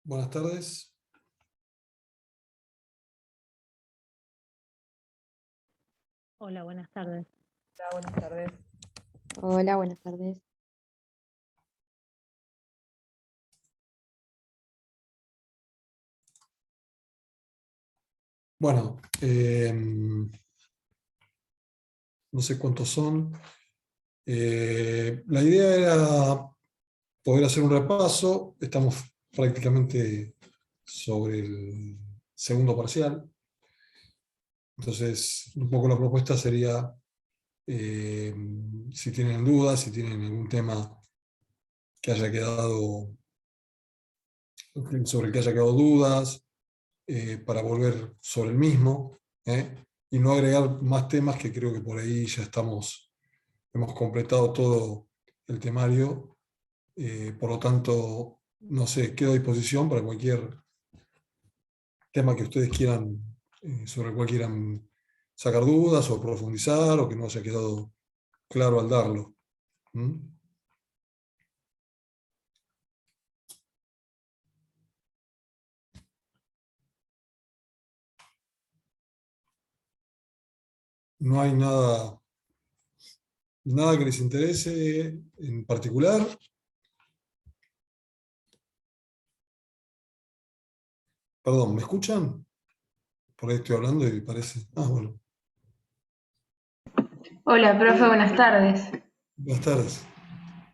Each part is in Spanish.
Buenas tardes. Hola, buenas tardes. Hola, buenas tardes. Hola, buenas tardes. Bueno, no sé cuántos son. La idea era poder hacer un repaso. Estamos prácticamente sobre el segundo parcial. Entonces, un poco la propuesta sería, si tienen dudas, si tienen algún tema que haya quedado, sobre el que haya quedado dudas, para volver sobre el mismo, y no agregar más temas que creo que por ahí ya hemos completado todo el temario. Por lo tanto, no sé, quedo a disposición para cualquier tema que ustedes quieran, sobre el cual quieran sacar dudas o profundizar o que no haya quedado claro al darlo. ¿Mm? No hay nada que les interese en particular. Perdón, ¿me escuchan? Por ahí estoy hablando y parece... Ah, bueno. Hola, profe, buenas tardes. Buenas tardes.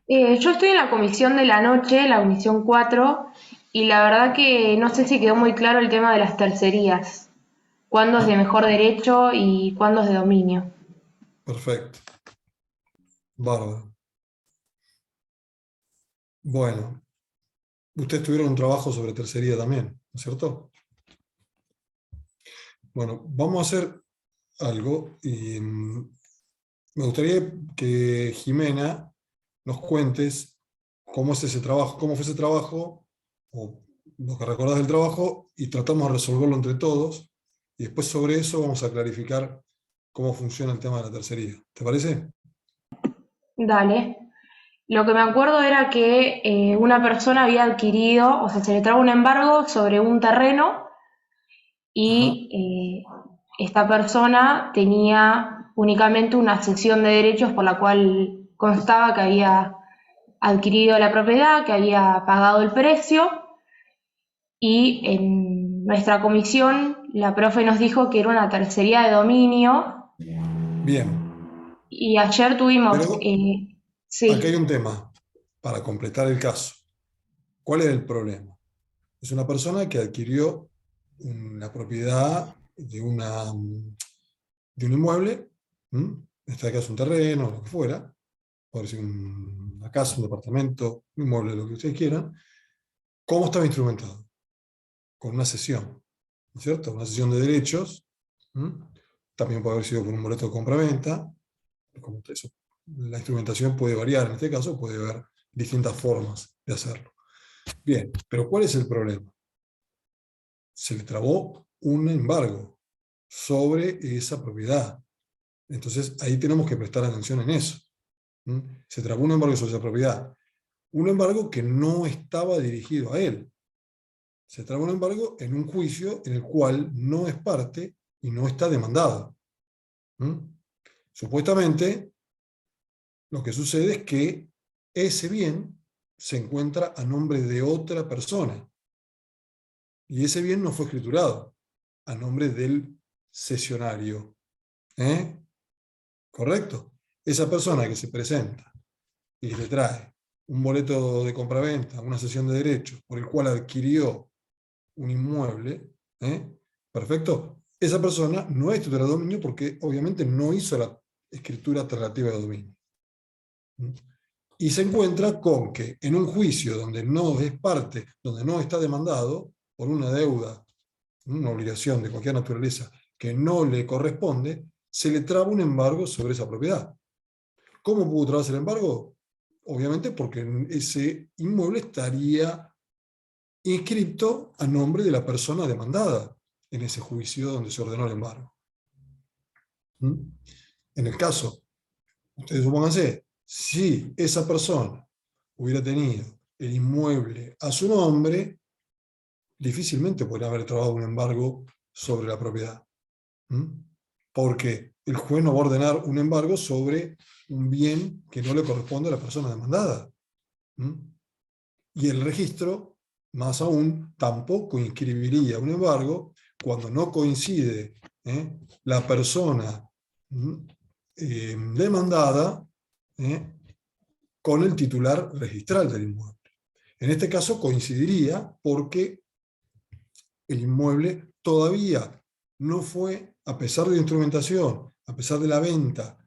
Yo estoy en la comisión de la noche, la comisión 4, y la verdad que no sé si quedó muy claro el tema de las tercerías. ¿Cuándo es de mejor derecho y cuándo es de dominio? Perfecto. Bárbaro. Bueno, ustedes tuvieron un trabajo sobre tercería también, ¿no es cierto? Bueno, vamos a hacer algo y me gustaría que Jimena nos cuentes cómo es ese trabajo, cómo fue ese trabajo, o lo que recordás del trabajo, y tratamos de resolverlo entre todos, y después sobre eso vamos a clarificar cómo funciona el tema de la tercería. ¿Te parece? Dale. Lo que me acuerdo era que una persona había adquirido, o sea, se le traba un embargo sobre un terreno Ajá. y esta persona tenía únicamente una cesión de derechos por la cual constaba que había adquirido la propiedad, que había pagado el precio, y en nuestra comisión la profe nos dijo que era una tercería de dominio, Bien, y ayer tuvimos, pero acá hay sí, un tema para completar el caso. ¿Cuál es el problema? Es una persona que adquirió una propiedad de un inmueble, en este caso un terreno, lo que fuera, puede ser una casa, un departamento, un inmueble, lo que ustedes quieran. ¿Cómo estaba instrumentado? Con una cesión, ¿no es cierto? Una cesión de derechos. ¿Mm? También puede haber sido con un boleto de compraventa. Como eso, la instrumentación puede variar, en este caso puede haber distintas formas de hacerlo. Bien, pero ¿cuál es el problema? Se le trabó un embargo sobre esa propiedad. Entonces ahí tenemos que prestar atención en eso. ¿Mm? Se trabó un embargo sobre esa propiedad. Un embargo que no estaba dirigido a él. Se traba un embargo en un juicio en el cual no es parte y no está demandado. ¿Mm? Supuestamente, lo que sucede es que ese bien se encuentra a nombre de otra persona y ese bien no fue escriturado a nombre del cesionario. ¿Eh? ¿Correcto? Esa persona que se presenta y que le trae un boleto de compraventa, una cesión de derechos por el cual adquirió un inmueble, perfecto, esa persona no es titular de dominio porque obviamente no hizo la escritura alternativa de dominio. Y se encuentra con que en un juicio donde no es parte, donde no está demandado por una deuda, una obligación de cualquier naturaleza que no le corresponde, se le traba un embargo sobre esa propiedad. ¿Cómo pudo trabarse el embargo? Obviamente porque ese inmueble estaría inscripto a nombre de la persona demandada en ese juicio donde se ordenó el embargo. ¿Mm? En el caso, ustedes supónganse, si esa persona hubiera tenido el inmueble a su nombre, difícilmente podría haber trabado un embargo sobre la propiedad. Porque el juez no va a ordenar un embargo sobre un bien que no le corresponde a la persona demandada. Y el registro, más aún, tampoco inscribiría un embargo cuando no coincide la persona demandada con el titular registral del inmueble. En este caso coincidiría porque el inmueble todavía no fue, a pesar de la instrumentación, a pesar de la venta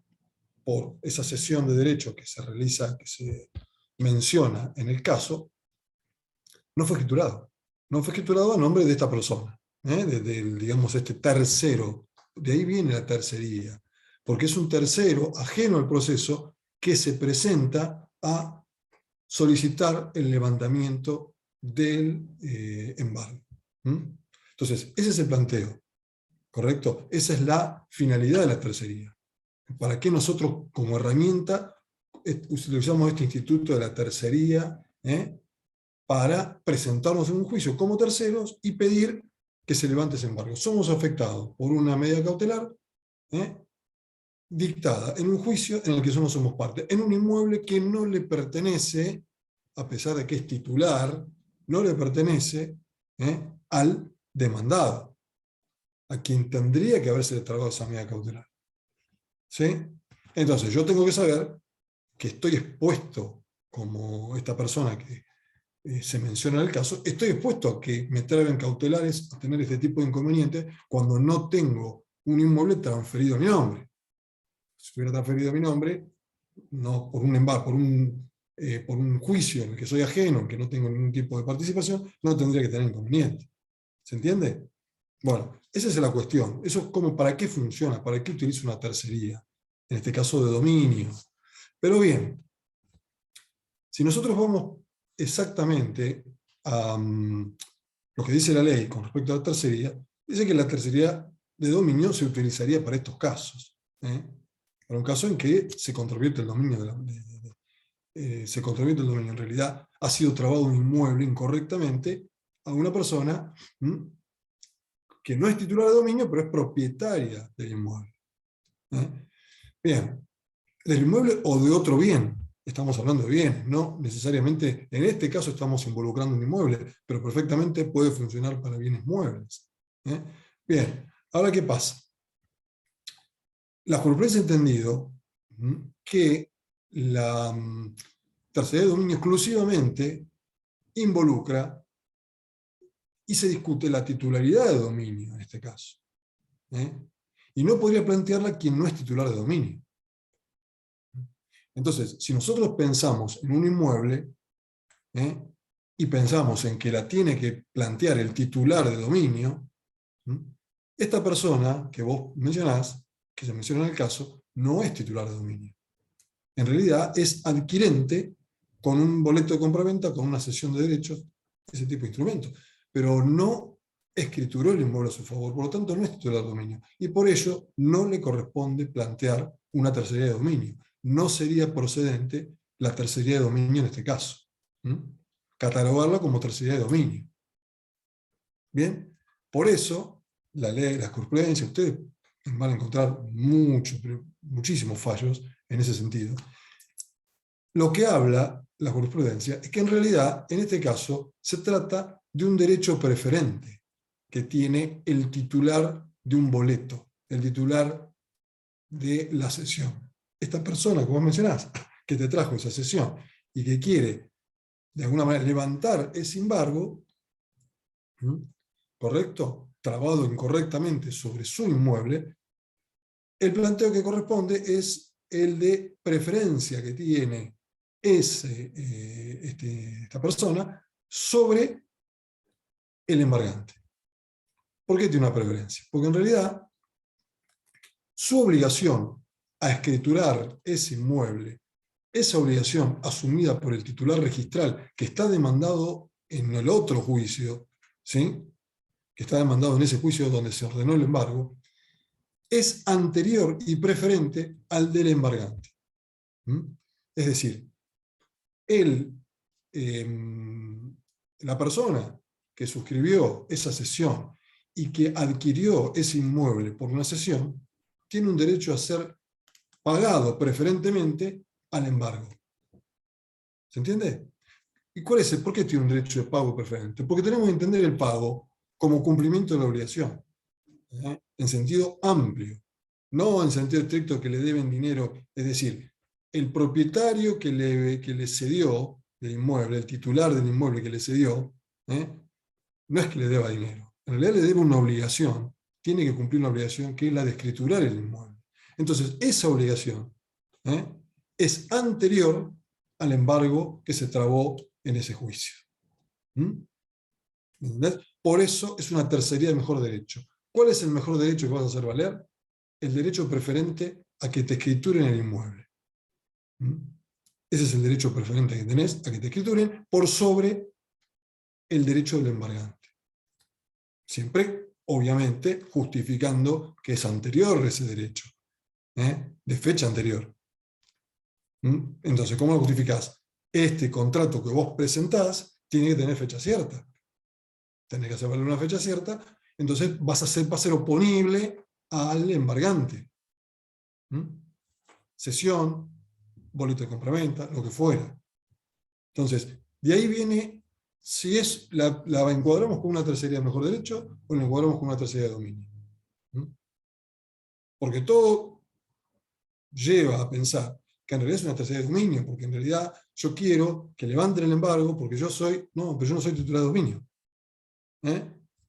por esa cesión de derechos que se realiza, que se menciona en el caso, no fue escriturado. No fue escriturado a nombre de esta persona, digamos, este tercero. De ahí viene la tercería, porque es un tercero ajeno al proceso que se presenta a solicitar el levantamiento del embargo. Entonces, ese es el planteo, ¿correcto? Esa es la finalidad de la tercería. ¿Para qué nosotros, como herramienta, utilizamos este instituto de la tercería para presentarnos en un juicio como terceros y pedir que se levante ese embargo? Somos afectados por una medida cautelar dictada en un juicio en el que no somos parte, en un inmueble que no le pertenece, a pesar de que es titular, no le pertenece al demandado, a quien tendría que haberse trabado esa medida cautelar. ¿Sí? Entonces, yo tengo que saber que estoy expuesto, como esta persona que se menciona en el caso, estoy expuesto a que me traben cautelares, a tener este tipo de inconvenientes, cuando no tengo un inmueble transferido a mi nombre. Si hubiera transferido a mi nombre, no por un embargo, por un juicio en el que soy ajeno, en que no tengo ningún tipo de participación, no tendría que tener inconveniente. ¿Se entiende? Bueno, esa es la cuestión. Eso es como para qué funciona, para qué utilizo una tercería, en este caso de dominio. Pero bien, si nosotros vamos exactamente a lo que dice la ley con respecto a la tercería, dice que la tercería de dominio se utilizaría para estos casos. Para un caso en que se controvierte el dominio se controvierte el dominio. En realidad ha sido trabado un inmueble incorrectamente a una persona que no es titular de dominio, pero es propietaria del inmueble. Bien, del inmueble o de otro bien. Estamos hablando de bienes, no necesariamente, en este caso estamos involucrando un inmueble, pero perfectamente puede funcionar para bienes muebles. Bien, ahora ¿qué pasa? La jurisprudencia ha entendido que la tercería de dominio exclusivamente involucra y se discute la titularidad de dominio en este caso. Y no podría plantearla quien no es titular de dominio. Entonces, si nosotros pensamos en un inmueble y pensamos en que la tiene que plantear el titular de dominio, esta persona que vos mencionás, que se menciona en el caso, no es titular de dominio. En realidad es adquirente con un boleto de compraventa, con una cesión de derechos, ese tipo de instrumentos. Pero no escrituró el inmueble a su favor, por lo tanto no es titular de dominio. Y por ello no le corresponde plantear una tercería de dominio. No sería procedente la tercería de dominio en este caso. Catalogarla como tercería de dominio. Bien, por eso la ley, la jurisprudencia, ustedes van a encontrar muchísimos fallos en ese sentido. Lo que habla la jurisprudencia es que en realidad, en este caso, se trata de un derecho preferente que tiene el titular de un boleto, el titular de la cesión. Esta persona, como mencionás, que te trajo esa cesión y que quiere, de alguna manera, levantar ese embargo, ¿correcto?, trabado incorrectamente sobre su inmueble, el planteo que corresponde es el de preferencia que tiene esta persona sobre el embargante. ¿Por qué tiene una preferencia? Porque en realidad su obligación a escriturar ese inmueble, esa obligación asumida por el titular registral que está demandado en el otro juicio, ¿sí?, que está demandado en ese juicio donde se ordenó el embargo, es anterior y preferente al del embargante. Es decir, la persona que suscribió esa cesión y que adquirió ese inmueble por una cesión, tiene un derecho a ser pagado preferentemente al embargo. ¿Se entiende? ¿Y cuál es por qué tiene un derecho de pago preferente? Porque tenemos que entender el pago como cumplimiento de la obligación, en sentido amplio, no en sentido estricto que le deben dinero. Es decir, el propietario que le cedió del inmueble, el titular del inmueble que le cedió, no es que le deba dinero, en realidad le debe una obligación, tiene que cumplir una obligación que es la de escriturar el inmueble. Entonces, esa obligación es anterior al embargo que se trabó en ese juicio. ¿Entendés? Por eso es una tercería de mejor derecho. ¿Cuál es el mejor derecho que vas a hacer valer? El derecho preferente a que te escrituren el inmueble. Ese es el derecho preferente que tenés, a que te escrituren, por sobre el derecho del embargante. Siempre, obviamente, justificando que es anterior ese derecho, de fecha anterior. Entonces, ¿cómo lo justificás? Este contrato que vos presentás tiene que tener fecha cierta. Tenés que hacer valer una fecha cierta, entonces va a ser oponible al embargante. Cesión, boleto de compraventa, lo que fuera. Entonces, de ahí viene, si es la encuadramos con una tercería de mejor derecho o la encuadramos con una tercería de dominio. Porque todo lleva a pensar que en realidad es una tercería de dominio, porque en realidad yo quiero que levanten el embargo porque yo no soy titular de dominio.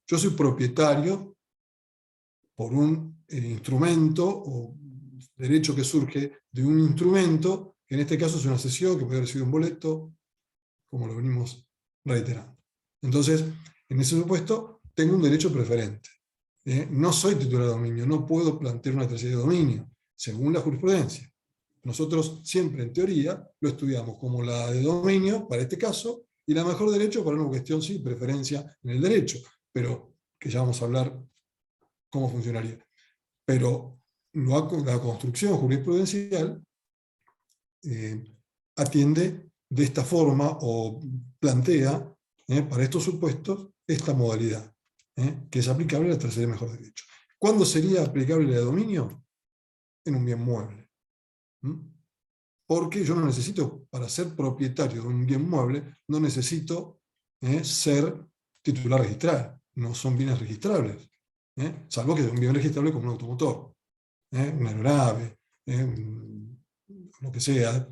Yo soy propietario por un instrumento o derecho que surge de un instrumento, que en este caso es una cesión, que puede haber sido un boleto, como lo venimos reiterando. Entonces, en ese supuesto, tengo un derecho preferente. No soy titular de dominio, no puedo plantear una tercería de dominio, según la jurisprudencia. Nosotros siempre, en teoría, lo estudiamos como la de dominio, para este caso, y la mejor derecho para una cuestión, sí, preferencia en el derecho, pero que ya vamos a hablar cómo funcionaría. Pero la construcción jurisprudencial atiende de esta forma o plantea para estos supuestos esta modalidad, que es aplicable a la tercería de mejor derecho. ¿Cuándo sería aplicable la de dominio? En un bien mueble. Porque yo no necesito, para ser propietario de un bien mueble, no necesito ser titular registral. No son bienes registrables. Salvo que es un bien registrable como un automotor, una aeronave, lo que sea,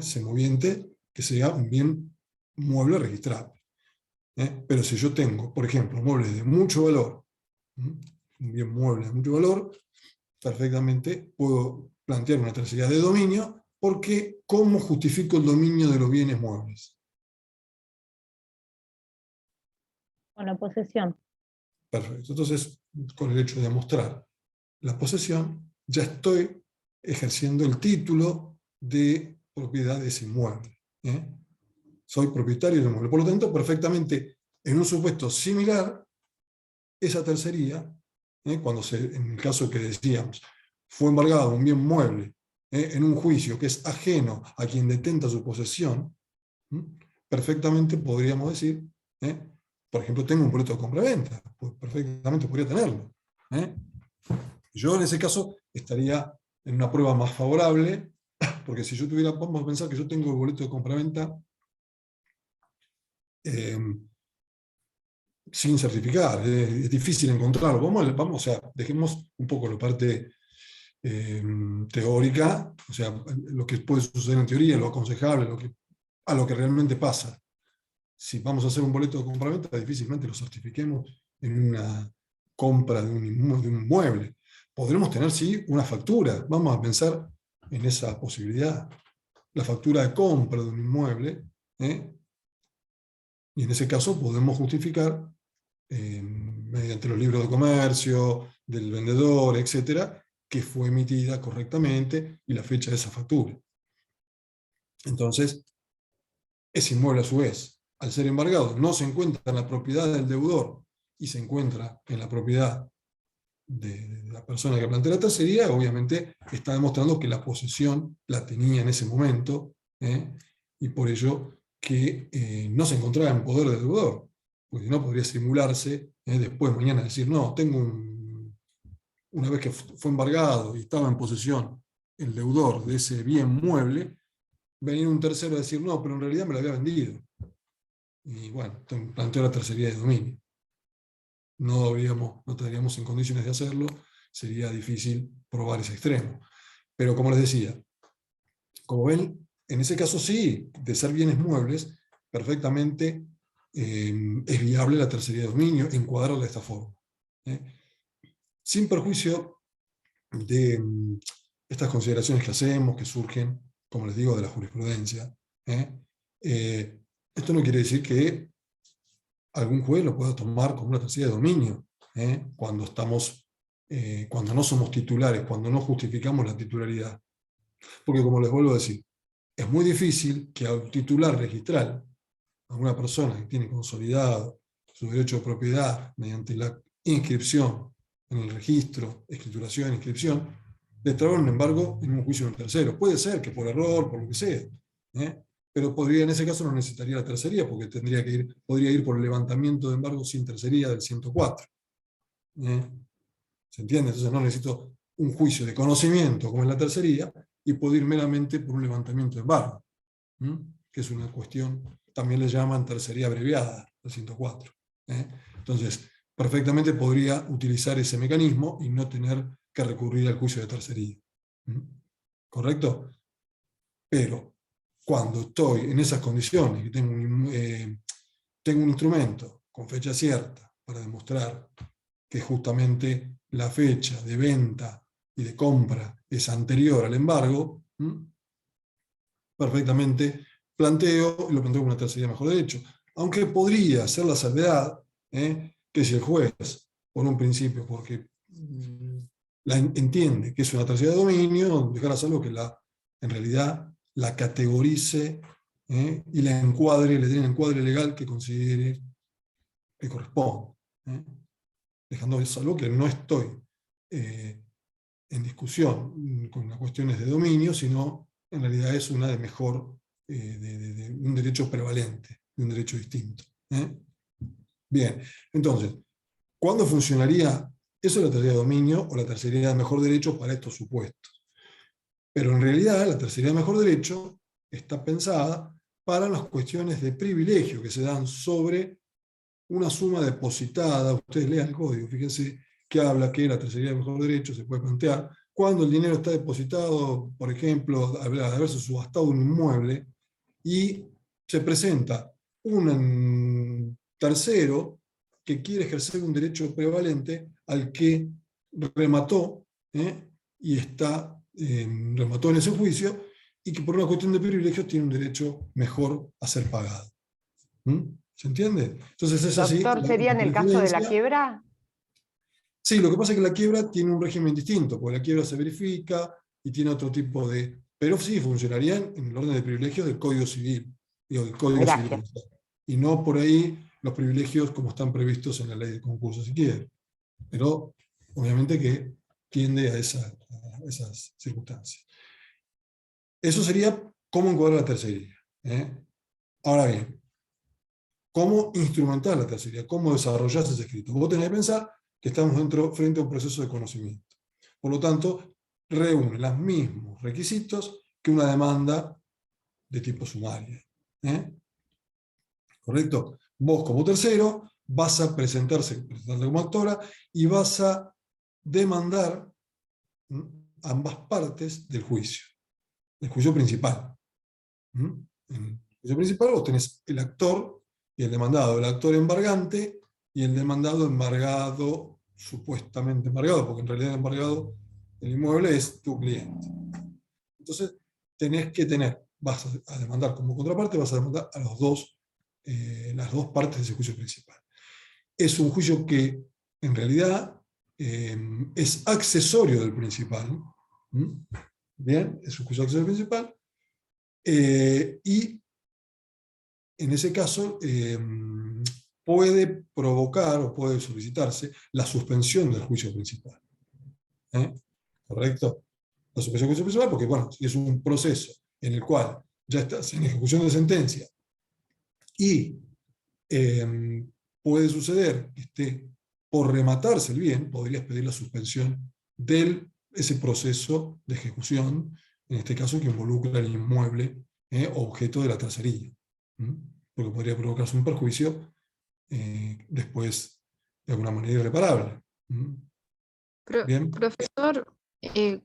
semoviente, que sea un bien mueble registrable. Pero si yo tengo, por ejemplo, muebles de mucho valor, un bien mueble de mucho valor, perfectamente puedo plantear una tercería de dominio, porque ¿cómo justifico el dominio de los bienes muebles? Con la posesión. Perfecto. Entonces, con el hecho de demostrar la posesión, ya estoy ejerciendo el título de propiedad de ese inmueble. Soy propietario del inmueble. Por lo tanto, perfectamente, en un supuesto similar, esa tercería, en el caso que decíamos, fue embargado un bien mueble en un juicio que es ajeno a quien detenta su posesión, perfectamente podríamos decir, por ejemplo, tengo un boleto de compraventa, pues perfectamente podría tenerlo. Yo en ese caso estaría en una prueba más favorable, porque si yo vamos a pensar que yo tengo el boleto de compraventa sin certificar, es difícil encontrarlo. O sea, dejemos un poco la parte teórica, o sea, lo que puede suceder en teoría, lo aconsejable, a lo que realmente pasa. Si vamos a hacer un boleto de compraventa, difícilmente lo certifiquemos en una compra de un inmueble. Podremos tener, sí, una factura. Vamos a pensar en esa posibilidad. La factura de compra de un inmueble, y en ese caso podemos justificar, mediante los libros de comercio, del vendedor, etcétera, que fue emitida correctamente y la fecha de esa factura. Entonces, ese inmueble a su vez, al ser embargado, no se encuentra en la propiedad del deudor y se encuentra en la propiedad de la persona que plantea la tercería, obviamente está demostrando que la posesión la tenía en ese momento, y por ello que no se encontraba en poder del deudor, porque si no podría simularse, después, mañana, decir, no, una vez que fue embargado y estaba en posesión el deudor de ese bien mueble, venir un tercero a decir, no, pero en realidad me lo había vendido. Y bueno, planteó la tercería de dominio. No estaríamos en condiciones de hacerlo, sería difícil probar ese extremo. Pero como les decía, como ven, en ese caso sí, de ser bienes muebles, perfectamente es viable la tercería de dominio, encuadrarla de esta forma. Sin perjuicio de estas consideraciones que hacemos, que surgen, como les digo, de la jurisprudencia. Esto no quiere decir que algún juez lo pueda tomar como una tercería de dominio, cuando no somos titulares, cuando no justificamos la titularidad. Porque como les vuelvo a decir, es muy difícil que a un titular registral, a una persona que tiene consolidado su derecho de propiedad mediante la inscripción en el registro, escrituración, inscripción, le traban un embargo en un juicio de un tercero. Puede ser que por error, por lo que sea, pero en ese caso no necesitaría la tercería, porque podría ir por el levantamiento de embargo sin tercería del 104. ¿Se entiende? Entonces no necesito un juicio de conocimiento como en la tercería, y puedo ir meramente por un levantamiento de embargo, que es una cuestión, también le llaman tercería abreviada, el 104. Entonces, perfectamente podría utilizar ese mecanismo y no tener que recurrir al juicio de tercería. ¿Correcto? Pero cuando estoy en esas condiciones, que tengo un instrumento con fecha cierta para demostrar que justamente la fecha de venta y de compra es anterior al embargo, perfectamente planteo, y lo planteo con una tercería de mejor derecho. Aunque podría ser la salvedad, que si el juez, por un principio, porque entiende que es una tercería de dominio, dejará algo que en realidad la categorice, y la encuadre, le dé el encuadre legal que considere que corresponde. Dejando eso algo que no estoy en discusión con las cuestiones de dominio, sino en realidad es una de mejor, de un derecho prevalente, de un derecho distinto. Bien, entonces, ¿cuándo funcionaría eso, la tercería de dominio o la tercería de mejor derecho para estos supuestos? Pero en realidad la tercería de mejor derecho está pensada para las cuestiones de privilegio que se dan sobre una suma depositada. Ustedes lean el código, fíjense que habla que la tercería de mejor derecho se puede plantear cuando el dinero está depositado, por ejemplo, al haberse subastado un inmueble, y se presenta un tercero que quiere ejercer un derecho prevalente al que remató, y remató en ese juicio, y que por una cuestión de privilegios tiene un derecho mejor a ser pagado. ¿Se entiende? Entonces es así. Doctor, ¿sería en el caso de la quiebra? Sí, lo que pasa es que la quiebra tiene un régimen distinto, porque la quiebra se verifica y tiene otro tipo de... Pero sí funcionarían en el orden de privilegios del Código Civil, del Código Civil, y no por ahí los privilegios como están previstos en la ley de concurso, si quiere. Pero obviamente que tiende a esas circunstancias. Eso sería cómo encuadrar la tercería. Ahora bien, ¿cómo instrumentar la tercería? ¿Cómo desarrollar ese escrito? Vos tenés que pensar que estamos frente a un proceso de conocimiento. Por lo tanto, reúne los mismos requisitos que una demanda de tipo sumaria. ¿Correcto? Vos como tercero vas a presentarte como actora y vas a demandar ambas partes del juicio principal. En el juicio principal vos tenés el actor y el demandado, el actor embargante y el demandado embargado, supuestamente embargado, porque en realidad el embargado del inmueble es tu cliente. Entonces vas a demandar como contraparte, vas a demandar a las dos partes de ese juicio principal. Es un juicio que en realidad es accesorio del principal. Bien, es un juicio accesorio del principal. Y en ese caso puede provocar o puede solicitarse la suspensión del juicio principal. ¿Correcto? La suspensión del juicio principal, porque bueno, si es un proceso en el cual ya estás en ejecución de sentencia y puede suceder que esté por rematarse el bien, podrías pedir la suspensión de ese proceso de ejecución, en este caso que involucra el inmueble objeto de la tercería, porque podría provocarse un perjuicio después de alguna manera irreparable. Bien. Profesor,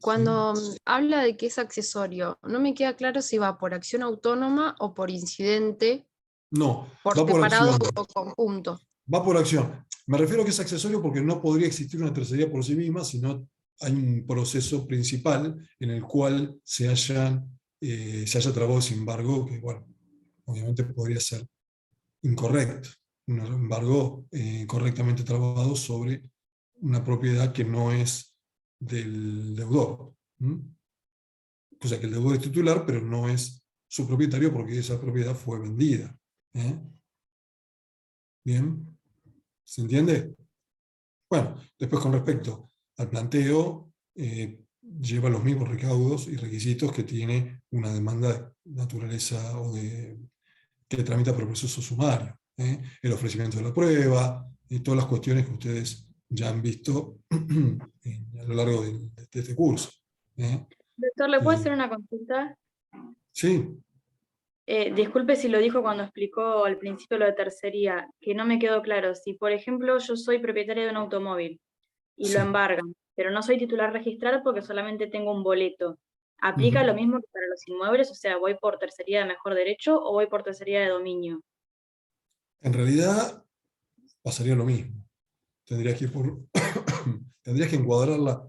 cuando habla de que es accesorio, no me queda claro si va por acción autónoma o por incidente, No, por va por separado acción. o conjunto. Va por acción. Me refiero a que es accesorio porque no podría existir una tercería por sí misma, sino hay un proceso principal en el cual se haya trabado ese embargo, que bueno, obviamente podría ser incorrecto. Un embargo correctamente trabado sobre una propiedad que no es del deudor. O sea que el deudor es titular, pero no es su propietario porque esa propiedad fue vendida. Bien, ¿se entiende? Bueno, después con respecto al planteo, lleva los mismos recaudos y requisitos que tiene una demanda de naturaleza o que tramita por proceso sumario. El ofrecimiento de la prueba, y todas las cuestiones que ustedes ya han visto a lo largo de este curso. Doctor, ¿le puedo hacer una consulta? Sí, Disculpe si lo dijo cuando explicó al principio lo de tercería, que no me quedó claro. Si, por ejemplo, yo soy propietaria de un automóvil y sí. lo embargan, pero no soy titular registral porque solamente tengo un boleto, ¿aplica lo mismo que para los inmuebles? O sea, ¿voy por tercería de mejor derecho o voy por tercería de dominio? En realidad pasaría lo mismo. Tendrías que tendrías que encuadrarla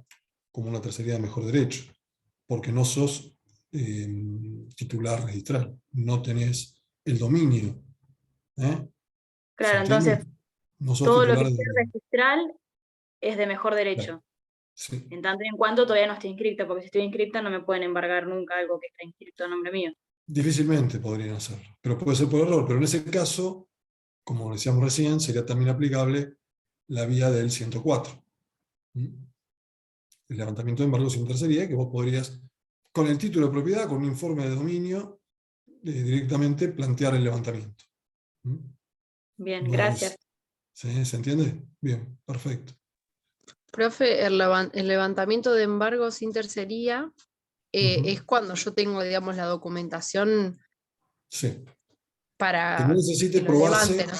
como una tercería de mejor derecho, porque no sos titular registral, no tenés el dominio. Claro, ¿Se entiende? entonces No sos todo lo que titular sea registral es de mejor derecho. Sí. En tanto y en cuanto todavía no estoy inscripta, porque si estoy inscripta no me pueden embargar nunca algo que está inscrito a nombre mío. Difícilmente podrían hacerlo, pero puede ser por error. Pero en ese caso, como decíamos recién, sería también aplicable la vía del 104. El levantamiento de embargo sin tercería, que vos podrías, con el título de propiedad, con un informe de dominio, directamente plantear el levantamiento. Bien, No gracias. ¿Sí? ¿Se entiende? Bien, perfecto. Profe, el levantamiento de embargo sin tercería es cuando yo tengo, digamos, la documentación Sí. Que para no necesite que lo probarse, levanten.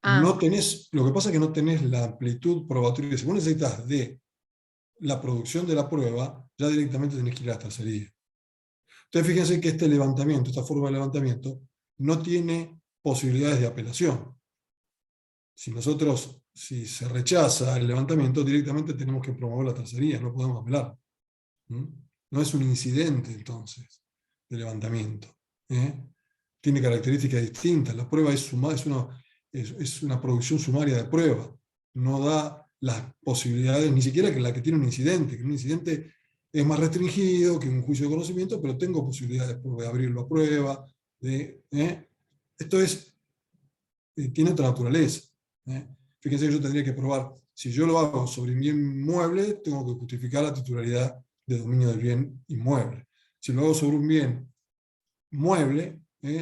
Ah, no tenés, lo que pasa es que no tenés la amplitud probatoria. Si vos necesitas de la producción de la prueba, ya directamente tenés que ir a la tercería. Entonces fíjense que este levantamiento, esta forma de levantamiento, no tiene posibilidades de apelación. Si se rechaza el levantamiento, directamente tenemos que promover la tercería, no podemos apelar. No es un incidente, entonces, de levantamiento. Tiene características distintas. La prueba es una producción sumaria de prueba. No da las posibilidades, ni siquiera que la que tiene un incidente, que un incidente es más restringido que un juicio de conocimiento, pero tengo posibilidades de abrirlo a prueba. Esto tiene otra naturaleza. Fíjense que yo tendría que probar, si yo lo hago sobre un bien mueble, tengo que justificar la titularidad de dominio del bien inmueble. Si lo hago sobre un bien mueble,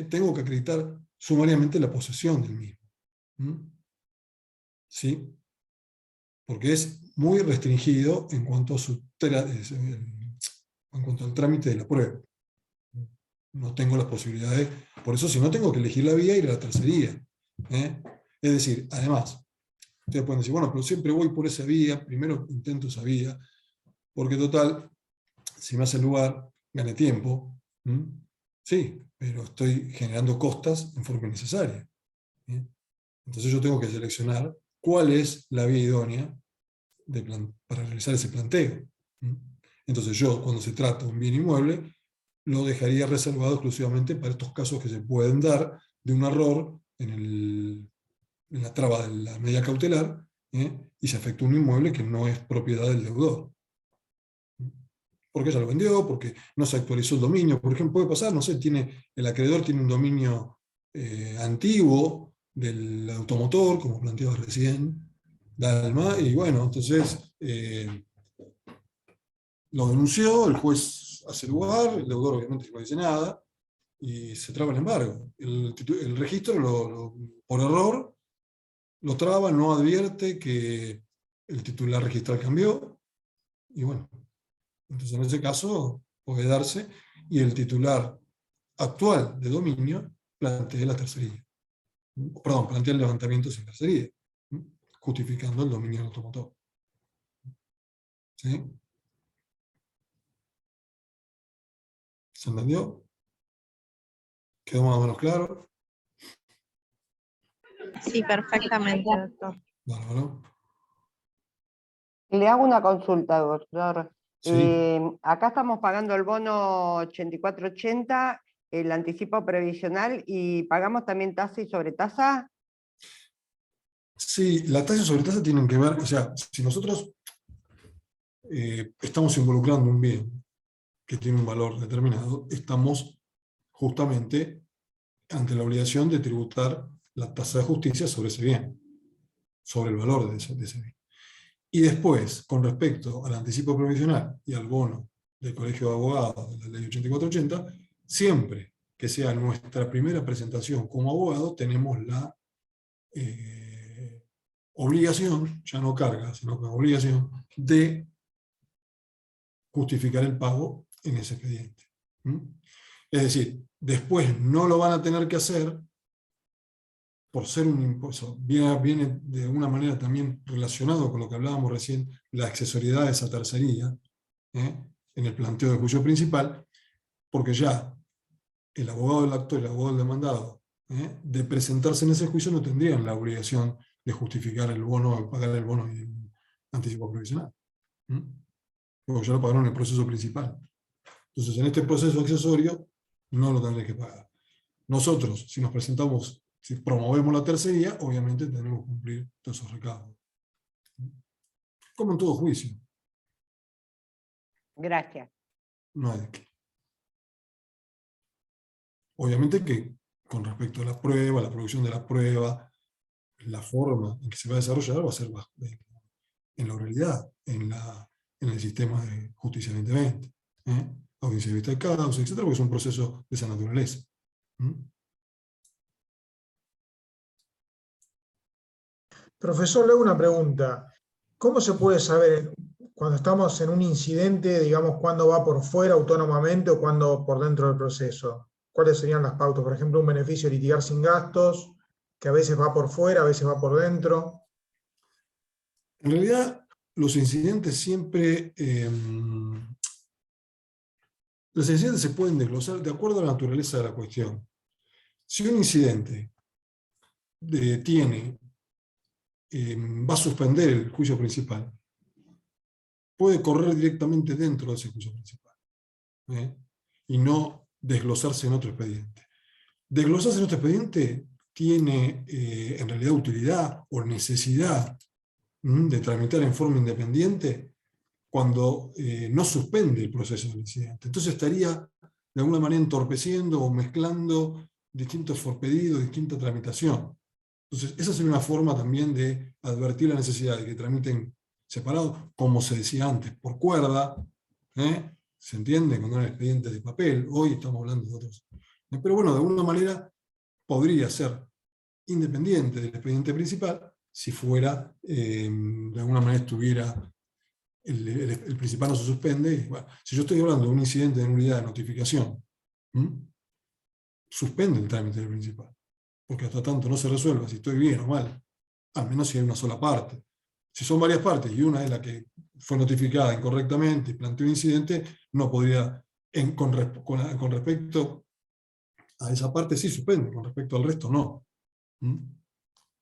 tengo que acreditar sumariamente la posesión del mismo. ¿Sí? Porque es muy restringido en cuanto al trámite de la prueba. No tengo las posibilidades, por eso si no tengo que elegir la vía, ir a la tercería. Es decir, además, ustedes pueden decir, bueno, pero siempre voy por esa vía, primero intento esa vía, porque total, si me hace lugar, gane tiempo. Sí, pero estoy generando costas en forma innecesaria. Entonces yo tengo que seleccionar cuál es la vía idónea para realizar ese planteo. Entonces yo, cuando se trata de un bien inmueble, lo dejaría reservado exclusivamente para estos casos que se pueden dar de un error en la traba de la medida cautelar, y se afectó un inmueble que no es propiedad del deudor. Porque ya lo vendió, porque no se actualizó el dominio. Por ejemplo, puede pasar, no sé, el acreedor tiene un dominio antiguo del automotor, como planteaba recién Dalma, y bueno, entonces lo denunció, el juez hace lugar, el deudor obviamente no dice nada, y se traba el embargo. El registro, por error, lo traba, no advierte que el titular registral cambió, y bueno, entonces en ese caso puede darse, y el titular actual de dominio plantea la tercería. Perdón, plantea el levantamiento sin tercería, justificando el dominio del automotor. ¿Sí? ¿Se entendió? ¿Quedó más o menos claro? Sí, perfectamente, doctor. Bárbaro. Le hago una consulta, doctor. Sí. Acá estamos pagando el bono 8480, el anticipo previsional, y pagamos también tasa y sobretasa. Sí, la tasa sobre tasa tienen que ver, o sea, si nosotros estamos involucrando un bien que tiene un valor determinado, estamos justamente ante la obligación de tributar la tasa de justicia sobre ese bien, sobre el valor de ese bien. Y después, con respecto al anticipo provisional y al bono del Colegio de Abogados de la Ley 8480, siempre que sea nuestra primera presentación como abogado, tenemos la obligación, ya no carga, sino que obligación, de justificar el pago en ese expediente. Es decir, después no lo van a tener que hacer por ser un impuesto. Viene de una manera también relacionado con lo que hablábamos recién, la accesoriedad de esa tercería, en el planteo del juicio principal, porque ya el abogado del actor y el abogado del demandado, de presentarse en ese juicio, no tendrían la obligación de justificar el bono, pagar el bono y el anticipo provisional. Porque ya lo pagaron en el proceso principal. Entonces, en este proceso accesorio, no lo tendré que pagar. Nosotros, si nos presentamos, si promovemos la tercería, obviamente tenemos que cumplir todos esos recaudos. Como en todo juicio. Gracias. No hay de qué. Obviamente que con respecto a la prueba, la producción de la prueba, la forma en que se va a desarrollar va a ser en la oralidad, en el sistema de justicia 2020. Audiencia de vista de causa, etcétera, porque es un proceso de esa naturaleza. Profesor, le hago una pregunta. ¿Cómo se puede saber cuando estamos en un incidente, digamos, cuándo va por fuera autónomamente o cuándo por dentro del proceso? ¿Cuáles serían las pautas? Por ejemplo, un beneficio de litigar sin gastos, que a veces va por fuera, a veces va por dentro. En realidad, los incidentes siempre... los incidentes se pueden desglosar de acuerdo a la naturaleza de la cuestión. Si un incidente va a suspender el juicio principal, puede correr directamente dentro de ese juicio principal, y no desglosarse en otro expediente. Desglosarse en otro expediente tiene en realidad utilidad o necesidad de tramitar en forma independiente cuando no suspende el proceso del incidente. Entonces estaría de alguna manera entorpeciendo o mezclando distintos forpedidos, distinta tramitación. Entonces esa sería una forma también de advertir la necesidad de que tramiten separados, como se decía antes, por cuerda, ¿se entiende? Cuando eran expedientes de papel, hoy estamos hablando de otros. Pero bueno, de alguna manera podría ser independiente del expediente principal si fuera, de alguna manera estuviera, el principal no se suspende. Y, bueno, si yo estoy hablando de un incidente de nulidad de notificación, suspende el trámite del principal, porque hasta tanto no se resuelva si estoy bien o mal, al menos si hay una sola parte. Si son varias partes y una es la que fue notificada incorrectamente y planteó un incidente, no podría, con respecto a esa parte sí suspende, con respecto al resto no.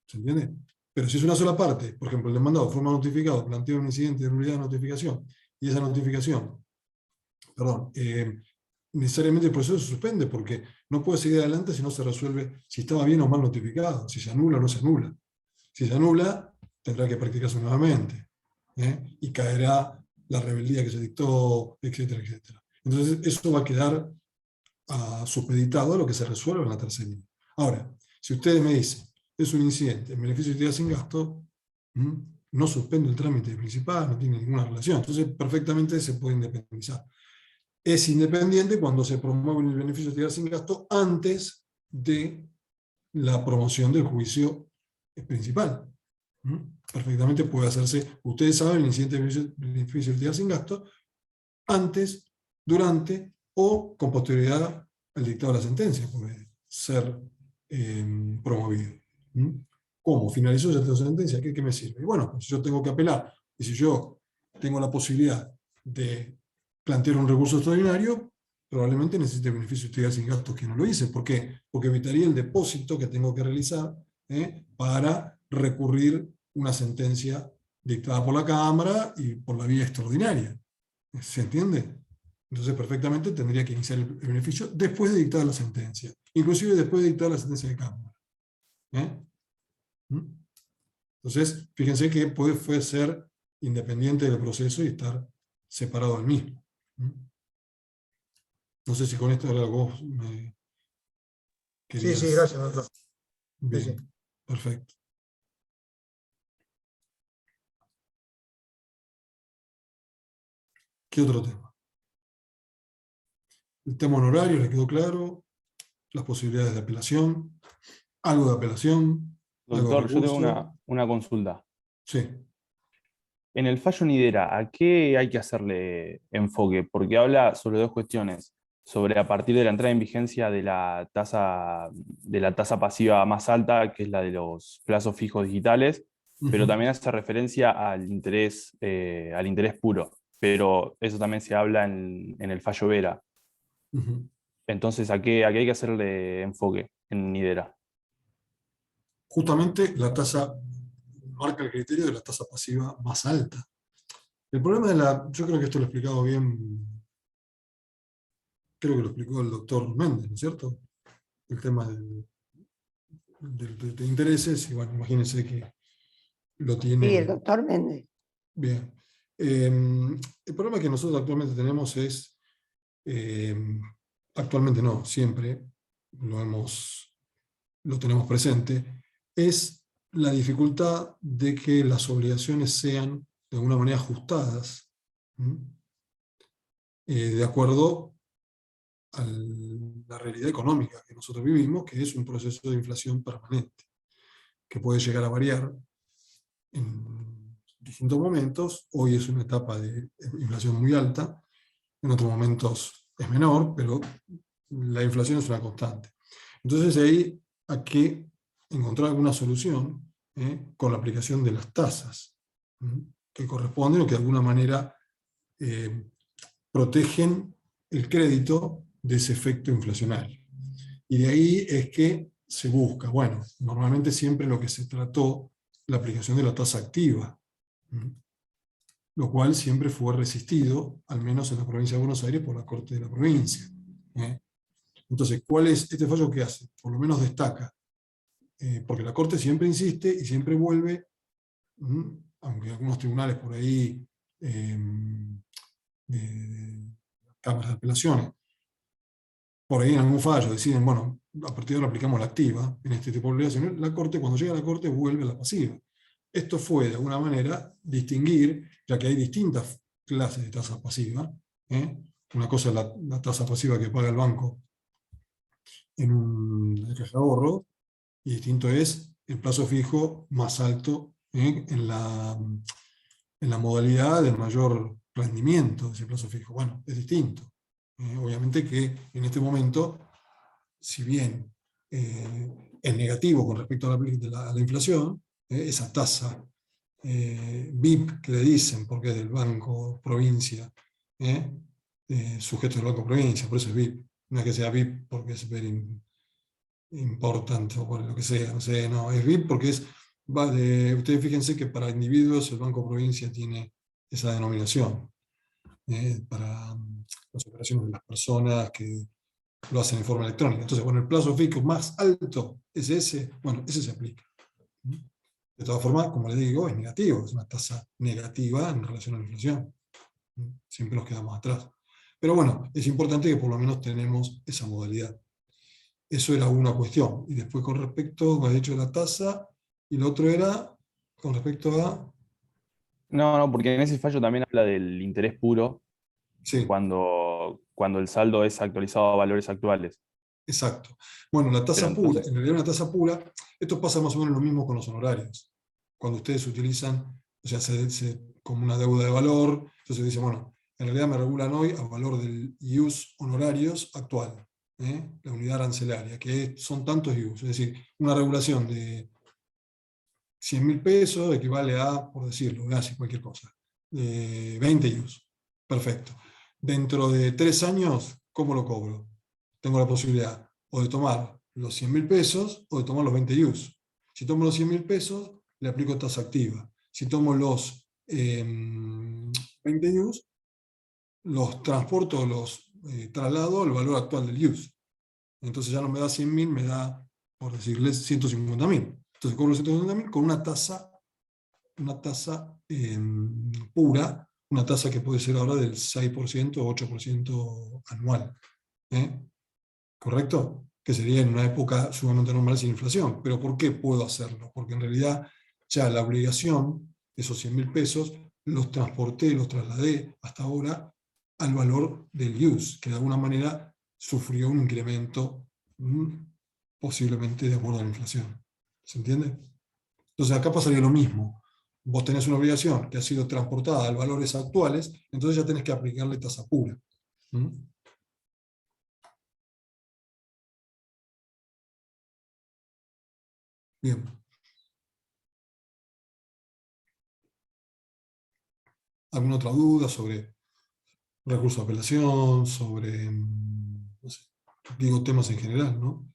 ¿Se entiende? Pero si es una sola parte, por ejemplo, el demandado fue mal notificado, planteó un incidente de nulidad de notificación, y esa notificación, necesariamente el proceso se suspende porque no puede seguir adelante si no se resuelve si estaba bien o mal notificado, si se anula o no se anula. Si se anula, tendrá que practicarse nuevamente, y caerá la rebeldía que se dictó, etcétera, etcétera. Entonces eso va a quedar supeditado a lo que se resuelva en la tercería. Ahora, si ustedes me dicen, es un incidente, el beneficio de utilidad sin gasto, no suspende el trámite principal, no tiene ninguna relación, entonces perfectamente se puede independizar. Es independiente cuando se promueve el beneficio de utilidad sin gasto antes de la promoción del juicio principal. Perfectamente puede hacerse, ustedes saben, el incidente de beneficio de utilidad sin gasto, antes, durante o con posterioridad al dictado de la sentencia, puede ser promovido. ¿Cómo? Finalizó ya la sentencia, ¿qué me sirve? Y bueno, pues yo tengo que apelar, y si yo tengo la posibilidad de plantear un recurso extraordinario, probablemente necesite beneficio de utilidad sin gastos que no lo hice. ¿Por qué? Porque evitaría el depósito que tengo que realizar para recurrir una sentencia dictada por la Cámara y por la vía extraordinaria. ¿Se entiende? Entonces perfectamente tendría que iniciar el beneficio después de dictar la sentencia, inclusive después de dictar la sentencia de Cámara. Entonces, fíjense que puede ser independiente del proceso y estar separado del mismo. No sé si con esto ahora vos me querías... Sí, gracias, doctor. Bien, Sí. perfecto. ¿Qué otro tema? El tema honorario, ¿le quedó claro? Las posibilidades de apelación, algo de apelación, algo de Doctor, yo tengo recurso. una consulta. Sí. En el fallo Nidera, ¿a qué hay que hacerle enfoque? Porque habla sobre dos cuestiones. Sobre a partir de la entrada en vigencia de la tasa pasiva más alta, que es la de los plazos fijos digitales, pero también hace referencia al interés puro. Pero eso también se habla en el fallo Vera. Entonces, ¿a qué hay que hacerle enfoque en Nidera? Justamente la tasa marca el criterio de la tasa pasiva más alta. El problema yo creo que esto lo he explicado bien, creo que lo explicó el doctor Méndez, ¿no es cierto? El tema de intereses, y bueno, imagínense que lo tiene... Sí, el doctor Méndez. Bien. El problema que nosotros actualmente tenemos es, actualmente no, siempre lo tenemos presente, es la dificultad de que las obligaciones sean de alguna manera ajustadas, de acuerdo a la realidad económica que nosotros vivimos, que es un proceso de inflación permanente, que puede llegar a variar en distintos momentos. Hoy es una etapa de inflación muy alta, en otros momentos es menor, pero la inflación es una constante. Entonces ahí hay que encontrar alguna solución con la aplicación de las tasas que corresponden o que de alguna manera protegen el crédito de ese efecto inflacionario. Y de ahí es que se busca, bueno, normalmente siempre lo que se trató, la aplicación de la tasa activa, lo cual siempre fue resistido, al menos en la provincia de Buenos Aires, por la Corte de la Provincia. Entonces, ¿cuál es este fallo que hace? Por lo menos destaca, porque la Corte siempre insiste y siempre vuelve, aunque algunos tribunales por ahí, de cámaras de apelaciones, por ahí en algún fallo deciden, bueno, a partir de ahora aplicamos la activa en este tipo de obligaciones, la Corte, cuando llega a la Corte, vuelve a la pasiva. Esto fue, de alguna manera, distinguir, ya que hay distintas clases de tasa pasiva. Una cosa es la tasa pasiva que paga el banco en una caja de ahorro, y distinto es el plazo fijo más alto en la modalidad del mayor rendimiento de ese plazo fijo. Bueno, es distinto. Obviamente que en este momento, si bien es negativo con respecto a la inflación, esa tasa BIP que le dicen, porque es del Banco Provincia, sujeto del Banco Provincia, por eso es BIP, no es que sea BIP porque es very important o por lo que sea, no sé, no, es BIP porque ustedes fíjense que para individuos el Banco Provincia tiene esa denominación, para las operaciones de las personas que lo hacen en forma electrónica. Entonces, bueno, el plazo fijo más alto es ese, bueno, ese se aplica. De todas formas, como les digo, es negativo, es una tasa negativa en relación a la inflación. Siempre nos quedamos atrás. Pero bueno, es importante que por lo menos tenemos esa modalidad. Eso era una cuestión. Y después con respecto, me ha dicho la tasa, y lo otro era con respecto a... No, porque en ese fallo también habla del interés puro, Sí. cuando el saldo es actualizado a valores actuales. Exacto. Bueno, la tasa Pero pura, entonces- en realidad una tasa pura, esto pasa más o menos lo mismo con los honorarios. Cuando ustedes utilizan, o sea, como una deuda de valor, entonces dicen, bueno, en realidad me regulan hoy a valor del IUS honorarios actual, la unidad arancelaria, que son tantos IUS. Es decir, una regulación de 100.000 pesos equivale a, por decirlo, casi cualquier cosa, de 20 IUS. Perfecto. Dentro de 3 años, ¿cómo lo cobro? Tengo la posibilidad o de tomar los 100.000 pesos o de tomar los 20 IUS. Si tomo los 100.000 pesos, le aplico tasa activa. Si tomo los 20 IUS, los transporto, los traslado al valor actual del IUS. Entonces ya no me da 100.000, me da, por decirles, 150.000. Entonces cobro 150.000 con una tasa pura, una tasa que puede ser ahora del 6% o 8% anual. ¿Correcto? Que sería en una época sumamente normal sin inflación. ¿Pero por qué puedo hacerlo? Porque en realidad ya la obligación, esos 100.000 pesos, los transporté, los trasladé hasta ahora al valor del IUS, que de alguna manera sufrió un incremento posiblemente de acuerdo a la inflación. ¿Se entiende? Entonces acá pasaría lo mismo. Vos tenés una obligación que ha sido transportada a valores actuales, entonces ya tenés que aplicarle tasa pura. Bien. ¿Alguna otra duda sobre recurso de apelación, sobre, no sé, digo, temas en general, ¿no?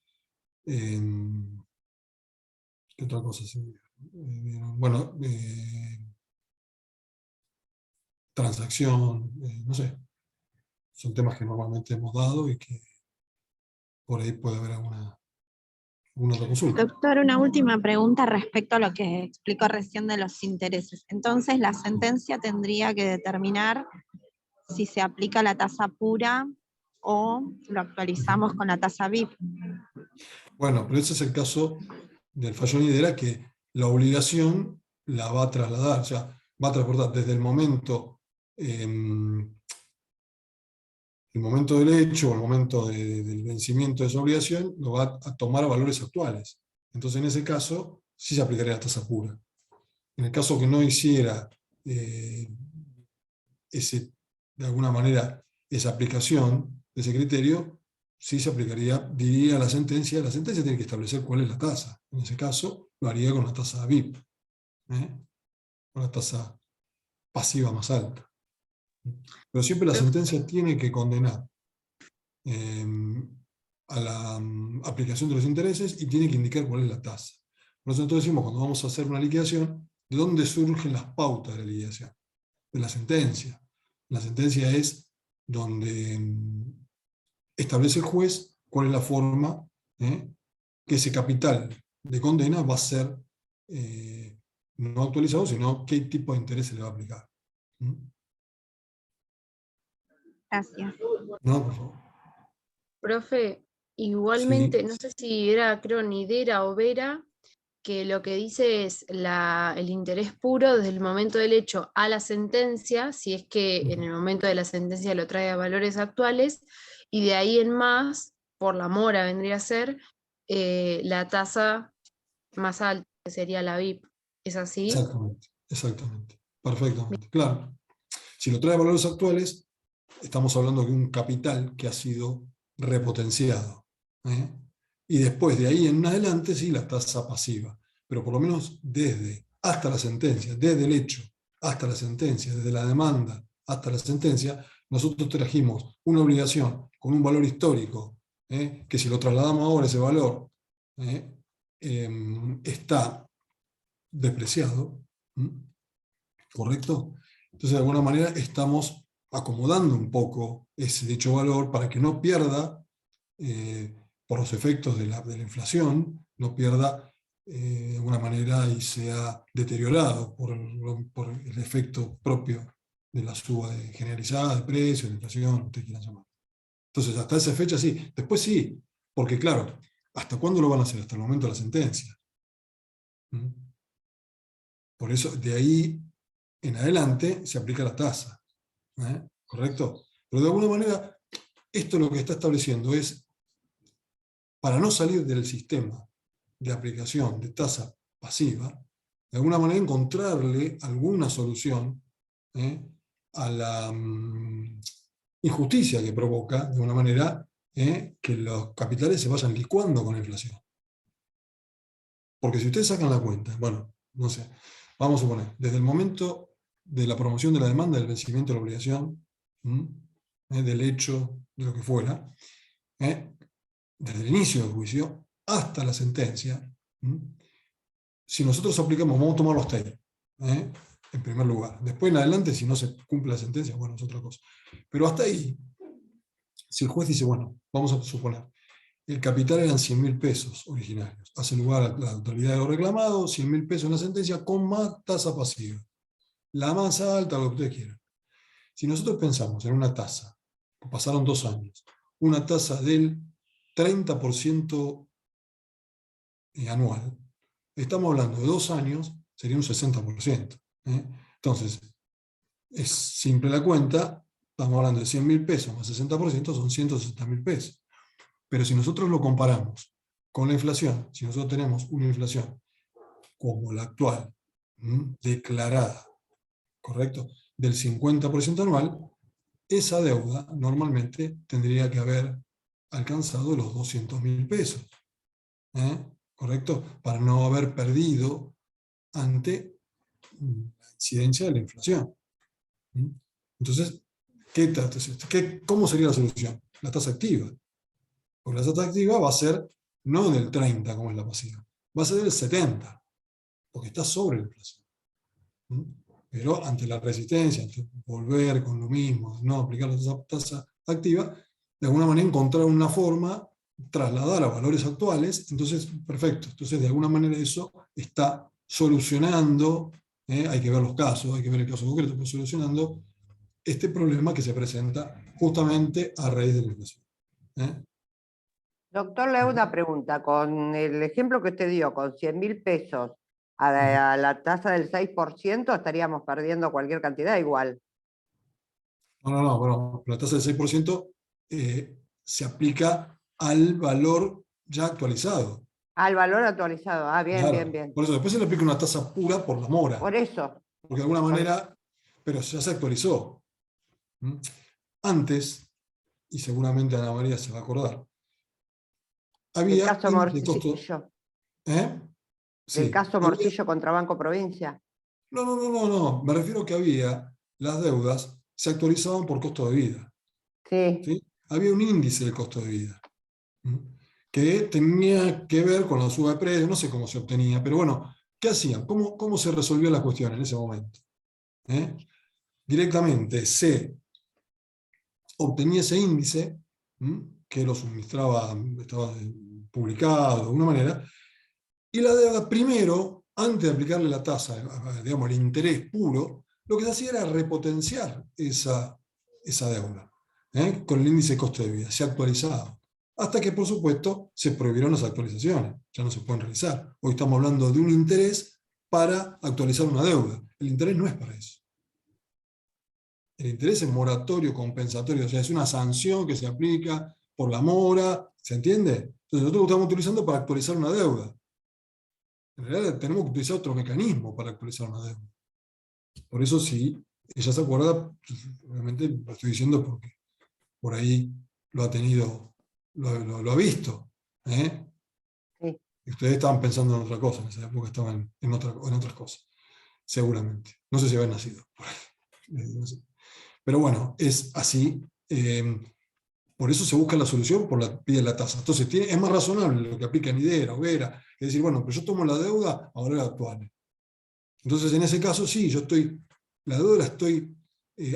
¿Qué otra cosa se bueno, transacción, no sé. Son temas que normalmente hemos dado y que por ahí puede haber alguna otra consulta. Doctor, una última pregunta respecto a lo que explicó recién de los intereses. Entonces, la sentencia tendría que determinar si se aplica la tasa pura o lo actualizamos con la tasa VIP. Bueno, pero ese es el caso del fallo Nidera, que la obligación la va a trasladar, o sea, va a transportar desde el momento del hecho o el momento del vencimiento de esa obligación, lo va a tomar a valores actuales. Entonces, en ese caso, sí se aplicaría la tasa pura. En el caso que no hiciera de alguna manera esa aplicación de ese criterio, sí se aplicaría, diría la sentencia tiene que establecer cuál es la tasa. En ese caso, lo haría con la tasa VIP, con la tasa pasiva más alta. Pero siempre la sentencia tiene que condenar a la aplicación de los intereses y tiene que indicar cuál es la tasa. Nosotros decimos, cuando vamos a hacer una liquidación, ¿de dónde surgen las pautas de la liquidación? De la sentencia. La sentencia es donde establece el juez cuál es la forma que ese capital de condena va a ser no actualizado, sino qué tipo de interés se le va a aplicar. Gracias. No, por favor. Profe, igualmente, Sí. no sé si era, creo, Nidera o Vera, que lo que dice es el interés puro desde el momento del hecho a la sentencia, si es que en el momento de la sentencia lo trae a valores actuales, y de ahí en más, por la mora vendría a ser la tasa más alta, que sería la VIP. ¿Es así? Exactamente. Perfectamente. Claro. Si lo trae a valores actuales, estamos hablando de un capital que ha sido repotenciado. Y después de ahí en adelante, sí, la tasa pasiva. Pero por lo menos hasta la sentencia, desde el hecho hasta la sentencia, desde la demanda hasta la sentencia, nosotros trajimos una obligación con un valor histórico, que si lo trasladamos ahora ese valor está despreciado, ¿correcto? Entonces de alguna manera estamos acomodando un poco ese dicho valor para que no pierda, por los efectos de la inflación, no pierda de alguna manera y sea deteriorado por el efecto propio de la suba generalizada de precios, de inflación, ustedes quieran llamar. Entonces hasta esa fecha sí, después sí, porque claro, ¿hasta cuándo lo van a hacer? Hasta el momento de la sentencia. Por eso de ahí en adelante se aplica la tasa. ¿Correcto? Pero de alguna manera, esto lo que está estableciendo es para no salir del sistema de aplicación de tasa pasiva, de alguna manera encontrarle alguna solución a la injusticia que provoca, de una manera, que los capitales se vayan licuando con la inflación. Porque si ustedes sacan la cuenta, bueno, no sé, vamos a suponer, desde el momento de la promoción de la demanda, del vencimiento de la obligación, del hecho, de lo que fuera, desde el inicio del juicio hasta la sentencia, si nosotros aplicamos, vamos a tomar los TEI, en primer lugar. Después en adelante, si no se cumple la sentencia, bueno, es otra cosa. Pero hasta ahí, si el juez dice, bueno, vamos a suponer, el capital eran 100.000 pesos originarios, hace lugar a la totalidad de lo reclamado, 100.000 pesos en la sentencia con más tasa pasiva. La más alta, lo que ustedes quieran. Si nosotros pensamos en una tasa, pasaron 2 años, una tasa del 30% anual, estamos hablando de 2 años, sería un 60%. Entonces, es simple la cuenta, estamos hablando de 100.000 pesos más 60%, son 160.000 pesos. Pero si nosotros lo comparamos con la inflación, si nosotros tenemos una inflación como la actual, declarada, ¿correcto?, del 50% anual, esa deuda normalmente tendría que haber alcanzado los 200.000 pesos. ¿Correcto? Para no haber perdido ante la incidencia de la inflación. Entonces, ¿cómo sería la solución? La tasa activa. Porque la tasa activa va a ser no del 30 como es la pasiva, va a ser del 70, porque está sobre la inflación. Pero ante la resistencia, ante volver con lo mismo, no aplicar la tasa activa, de alguna manera encontrar una forma, trasladar a valores actuales, entonces, perfecto. Entonces, de alguna manera eso está solucionando, hay que ver los casos, hay que ver el caso concreto, pero solucionando este problema que se presenta justamente a raíz de la inflación. Doctor, le hago una pregunta. Con el ejemplo que usted dio, con 100.000 pesos a la tasa del 6%, estaríamos perdiendo cualquier cantidad igual. No, bueno, la tasa del 6% se aplica al valor ya actualizado. Al valor actualizado. Ah, bien, Claro. bien. Por eso después se le aplica una tasa pura por la mora. Por eso. Porque de alguna manera, pero ya se actualizó. Antes, y seguramente Ana María se va a acordar, había el caso Morcillo. Sí, el caso Morcillo contra Banco Provincia. No. Me refiero que había, las deudas se actualizaban por costo de vida. Sí. Había un índice del costo de vida que tenía que ver con la suba de precios, no sé cómo se obtenía, pero bueno, ¿qué hacían? ¿Cómo se resolvió la cuestión en ese momento? Directamente se obtenía ese índice que lo suministraba, estaba publicado de alguna manera, y la deuda primero, antes de aplicarle la tasa, digamos el interés puro, lo que se hacía era repotenciar esa deuda con el índice de costo de vida, se actualizaba. Hasta que, por supuesto, se prohibieron las actualizaciones, ya no se pueden realizar. Hoy estamos hablando de un interés para actualizar una deuda. El interés no es para eso. El interés es moratorio compensatorio, o sea, es una sanción que se aplica por la mora, ¿se entiende? Entonces nosotros lo estamos utilizando para actualizar una deuda. En realidad tenemos que utilizar otro mecanismo para actualizar una deuda. Por eso si ella se acuerda, obviamente lo estoy diciendo porque por ahí lo ha tenido, lo ha visto. Sí. Y ustedes estaban pensando en otra cosa, en esa época estaban en otras cosas, seguramente. No sé si habían nacido. No sé. Pero bueno, es así. Por eso se busca la solución por la vía de la tasa. Entonces es más razonable lo que aplica Nidera, Vera, es decir, bueno, pero yo tomo la deuda a valores actuales. Entonces en ese caso sí, la deuda la estoy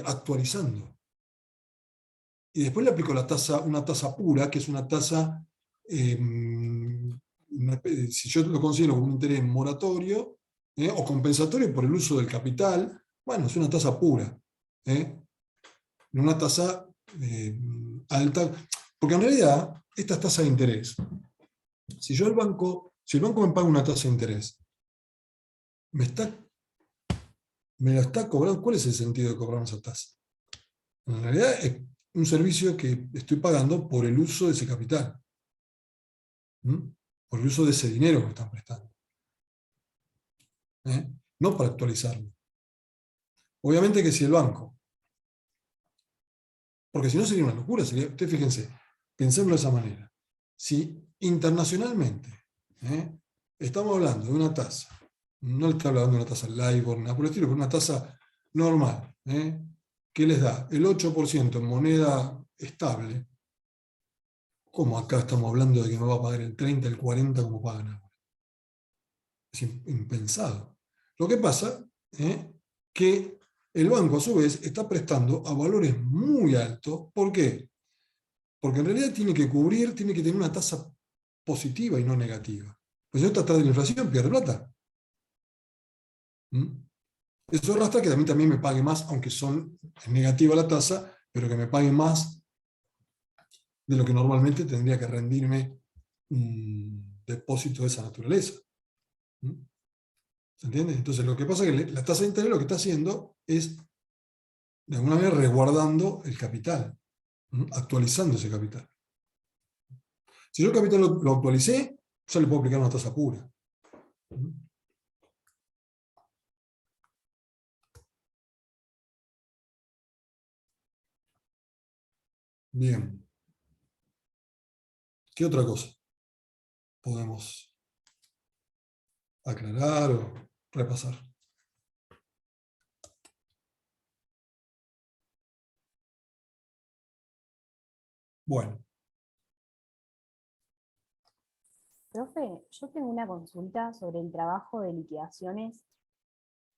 actualizando. Y después le aplico una tasa pura, que es una tasa, si yo lo considero como un interés moratorio o compensatorio por el uso del capital, bueno, es una tasa pura. Una tasa alta, porque en realidad estas tasas de interés, si el banco me paga una tasa de interés, me la está cobrando. ¿Cuál es el sentido de cobrar esa tasa? En realidad es un servicio que estoy pagando por el uso de ese capital. por el uso de ese dinero que me están prestando. No para actualizarlo. Obviamente que si el banco, porque si no sería una locura, ustedes fíjense, pensémoslo de esa manera. Si internacionalmente estamos hablando de una tasa, no le estoy hablando de una tasa LIBOR, nada por el estilo, pero una tasa normal, que les da el 8% en moneda estable, ¿cómo acá estamos hablando de que me va a pagar el 30, el 40 como pagan ahora? Es impensado. Lo que pasa es que el banco a su vez está prestando a valores muy altos. ¿Por qué? Porque en realidad tiene que cubrir, tiene que tener una tasa positiva y no negativa. Pues si no está atrás de la inflación, pierde plata. Eso arrastra que a mí también me pague más, aunque es negativa la tasa, pero que me pague más de lo que normalmente tendría que rendirme un depósito de esa naturaleza. ¿Se entiende? Entonces lo que pasa es que la tasa de interés lo que está haciendo es, de alguna manera, resguardando el capital, actualizando ese capital. Si yo el capital lo actualicé, ya le puedo aplicar una tasa pura. Bien. ¿Qué otra cosa podemos aclarar o repasar? Bueno. Profe, yo tengo una consulta sobre el trabajo de liquidaciones,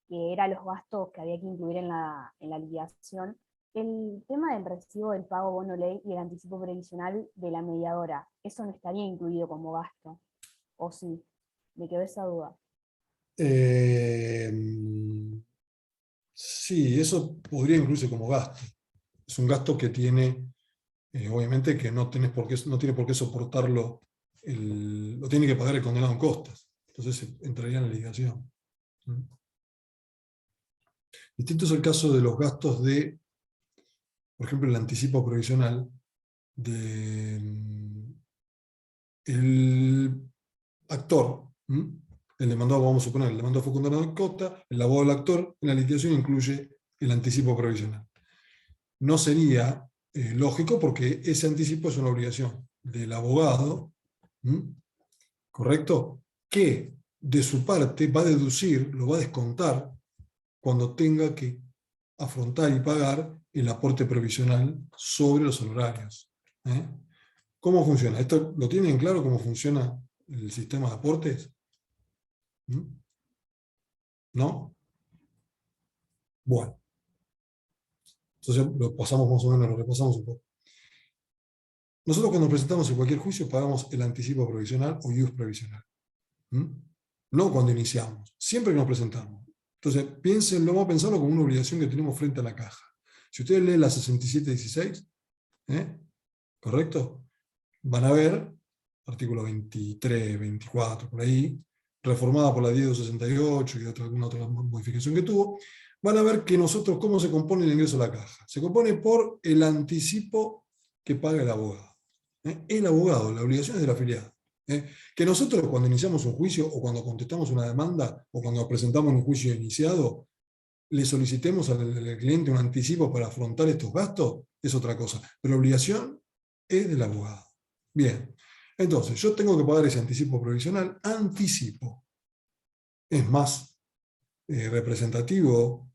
que eran los gastos que había que incluir en la liquidación. El tema del recibo del pago bono ley y el anticipo previsional de la mediadora, ¿eso no estaría incluido como gasto? ¿O sí? Me quedó esa duda. Sí, eso podría incluirse como gasto. Es un gasto que tiene, obviamente que no tiene por qué soportarlo, lo tiene que pagar el condenado en costas. Entonces entraría en la liquidación. Distinto es el caso de los gastos de, por ejemplo, el anticipo provisional del actor. El demandado, vamos a suponer, el demandado fue condenado en costa, el abogado del actor en la liquidación incluye el anticipo provisional. No sería lógico porque ese anticipo es una obligación del abogado, ¿correcto? Que de su parte va a deducir, lo va a descontar cuando tenga que afrontar y pagar el aporte provisional sobre los honorarios. ¿Cómo funciona? ¿Esto lo tienen claro cómo funciona el sistema de aportes? ¿No? Bueno. Entonces lo pasamos más o menos, lo repasamos un poco. Nosotros cuando nos presentamos en cualquier juicio pagamos el anticipo provisional o ius provisional. No cuando iniciamos, siempre que nos presentamos. Entonces piénsenlo, vamos a pensarlo como una obligación que tenemos frente a la caja. Si ustedes leen la 6716, ¿correcto? Van a ver, artículo 23, 24, por ahí, reformada por la 10.268 y alguna otra modificación que tuvo, van a ver que nosotros, ¿cómo se compone el ingreso a la caja? Se compone por el anticipo que paga el abogado. El abogado, la obligación es del afiliado. Que nosotros cuando iniciamos un juicio, o cuando contestamos una demanda, o cuando presentamos un juicio iniciado, le solicitemos al cliente un anticipo para afrontar estos gastos, es otra cosa. Pero la obligación es del abogado. Bien, entonces yo tengo que pagar ese anticipo provisional, anticipo. Es más representativo,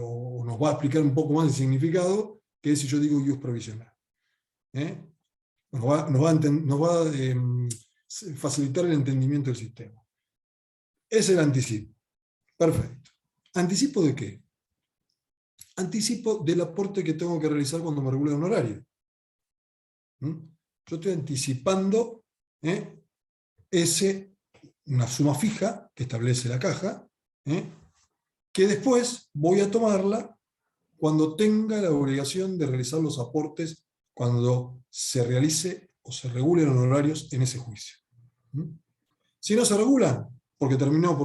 o nos va a explicar un poco más el significado, que si yo digo ius provisional. Nos va a facilitar el entendimiento del sistema. Es el anticipo. Perfecto. ¿Anticipo de qué? Anticipo del aporte que tengo que realizar cuando me regule el honorario. Yo estoy anticipando una suma fija que establece la caja, que después voy a tomarla cuando tenga la obligación de realizar los aportes cuando se realice o se regulen los honorarios en ese juicio. Si no se regulan, porque terminó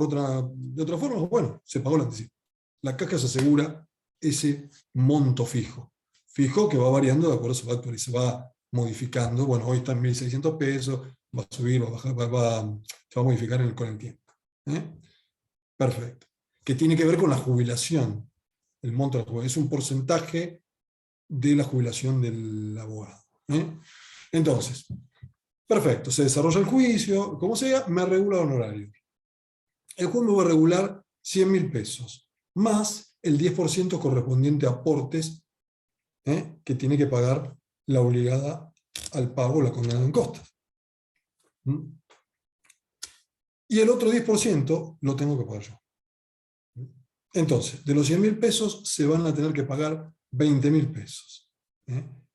de otra forma, bueno, se pagó el anticipo. La caja se asegura ese monto fijo que va variando de acuerdo, se va modificando. Bueno, hoy está en 1.600 pesos, Va a subir, va a bajar, se va a modificar con el tiempo. Perfecto. Que tiene que ver con la jubilación. El monto de la jubilación es un porcentaje de la jubilación del abogado. Entonces, perfecto, se desarrolla el juicio, como sea, me regula el honorario. El juez me va a regular 100.000 pesos, más el 10% correspondiente a aportes que tiene que pagar la obligada al pago, la condenada en costas. Y el otro 10% lo tengo que pagar yo. Entonces, de los 100.000 pesos se van a tener que pagar 20.000 pesos.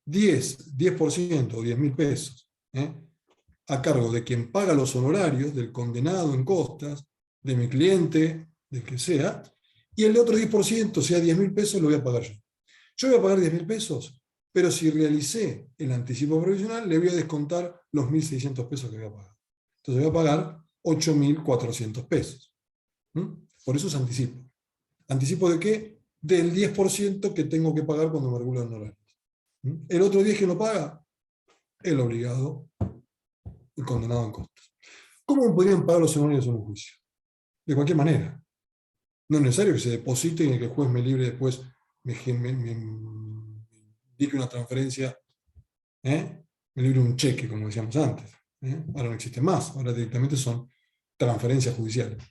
10% o 10.000 pesos a cargo de quien paga los honorarios, del condenado en costas, de mi cliente, del que sea, y el otro 10%, sea 10.000 pesos, lo voy a pagar yo. Yo voy a pagar 10.000 pesos, pero si realicé el anticipo provisional, le voy a descontar los 1.600 pesos que voy a pagar. Entonces voy a pagar 8.400 pesos. Por eso es anticipo. ¿Anticipo de qué? Del 10% que tengo que pagar cuando me regulan honorarios. El otro 10% que no paga, el obligado, el condenado en costas. ¿Cómo me podrían pagar los honorarios en un juicio? De cualquier manera. No es necesario que se deposite y que el juez me libre después, me indique una transferencia, me libre un cheque, como decíamos antes. Ahora no existe más, ahora directamente son transferencias judiciales.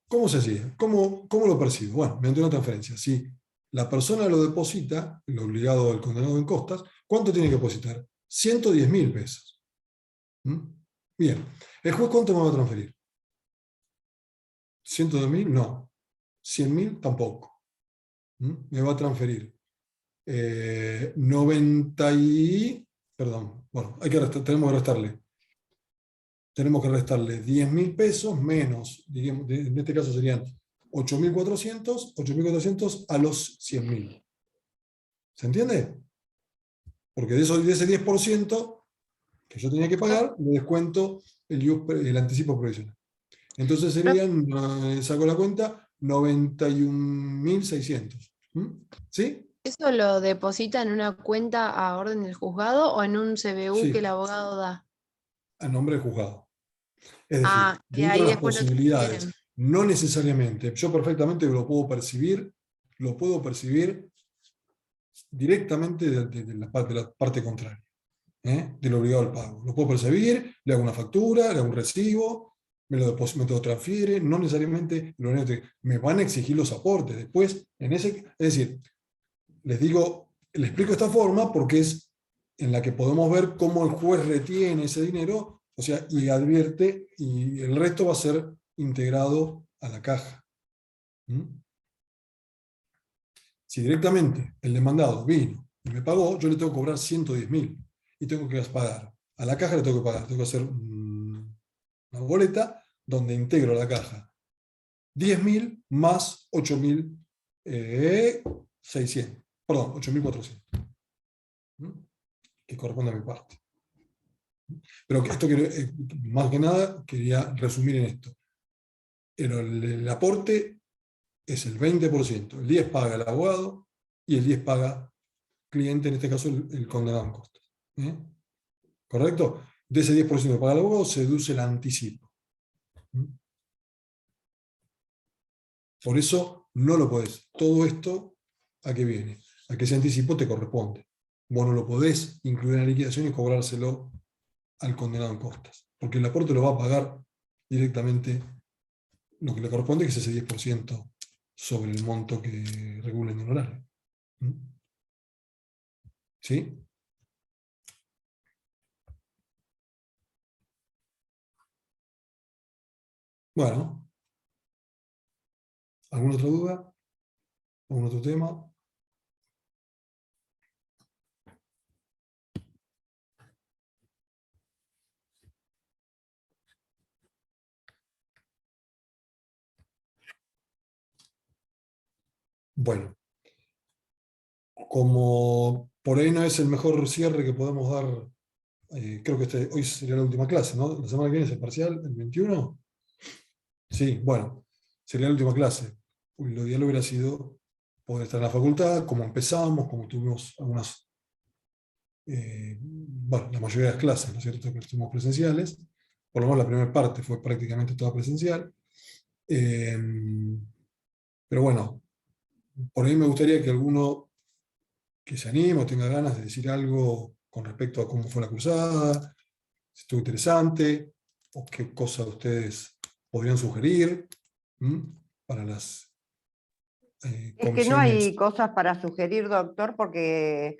¿Cómo se hacía? ¿Cómo lo percibo? Bueno, mediante una transferencia. Si la persona lo deposita, el obligado del condenado en costas, ¿cuánto tiene que depositar? 110.000 pesos. Bien. ¿El juez cuánto me va a transferir? ¿110.000? No. ¿100.000? Tampoco. Me va a transferir 90 y... Perdón, bueno, tenemos que restarle 10.000 pesos menos, digamos, en este caso serían 8.400 a los 100.000. ¿Se entiende? Porque de ese 10% que yo tenía que pagar, le descuento el anticipo provisional. Entonces serían, saco la cuenta, 91.600. ¿Sí? ¿Eso lo deposita en una cuenta a orden del juzgado o en un CBU Sí. que el abogado da? A nombre del juzgado. Es decir, y dentro ahí de las después lo posibilidades, transfieren. no necesariamente, yo perfectamente lo puedo percibir directamente de la parte contraria, del obligado al pago. Lo puedo percibir, le hago una factura, le hago un recibo, me lo transfiere, no necesariamente me van a exigir los aportes. Después, es decir, les explico esta forma porque es en la que podemos ver cómo el juez retiene ese dinero, o sea, y advierte, y el resto va a ser integrado a la caja. Si directamente el demandado vino y me pagó, yo le tengo que cobrar 110.000 y tengo que pagar. A la caja le tengo que pagar, tengo que hacer una boleta donde integro a la caja 10.000 más 8.600, perdón, 8.400, que corresponde a mi parte. Pero esto más que nada quería resumir en esto. El aporte es el 20%, el 10% paga el abogado y el 10% paga cliente, en este caso el condenado en costas. ¿Correcto? De ese 10% que paga el abogado se deduce el anticipo. Por eso no lo podés. Todo esto, ¿a qué viene? A que ese anticipo te corresponde. Vos no lo podés incluir en la liquidación y cobrárselo al condenado en costas. Porque el aporte lo va a pagar directamente lo que le corresponde, que es ese 10% sobre el monto que regula el honorario. ¿Sí? Bueno. ¿Alguna otra duda? ¿Algún otro tema? Bueno, como por ahí no es el mejor cierre que podemos dar, creo que hoy sería la última clase, ¿no? La semana que viene es el parcial, el 21. Sí, bueno, sería la última clase. Lo ideal hubiera sido poder estar en la facultad, como empezamos, como tuvimos algunas bueno, la mayoría de las clases, ¿no es cierto?, que estuvimos presenciales, por lo menos la primera parte fue prácticamente toda presencial. Pero bueno, por ahí me gustaría que alguno que se anime o tenga ganas de decir algo con respecto a cómo fue la cursada, si estuvo interesante, o qué cosas ustedes podrían sugerir para las Es que no hay comisiones. cosas para sugerir, doctor, porque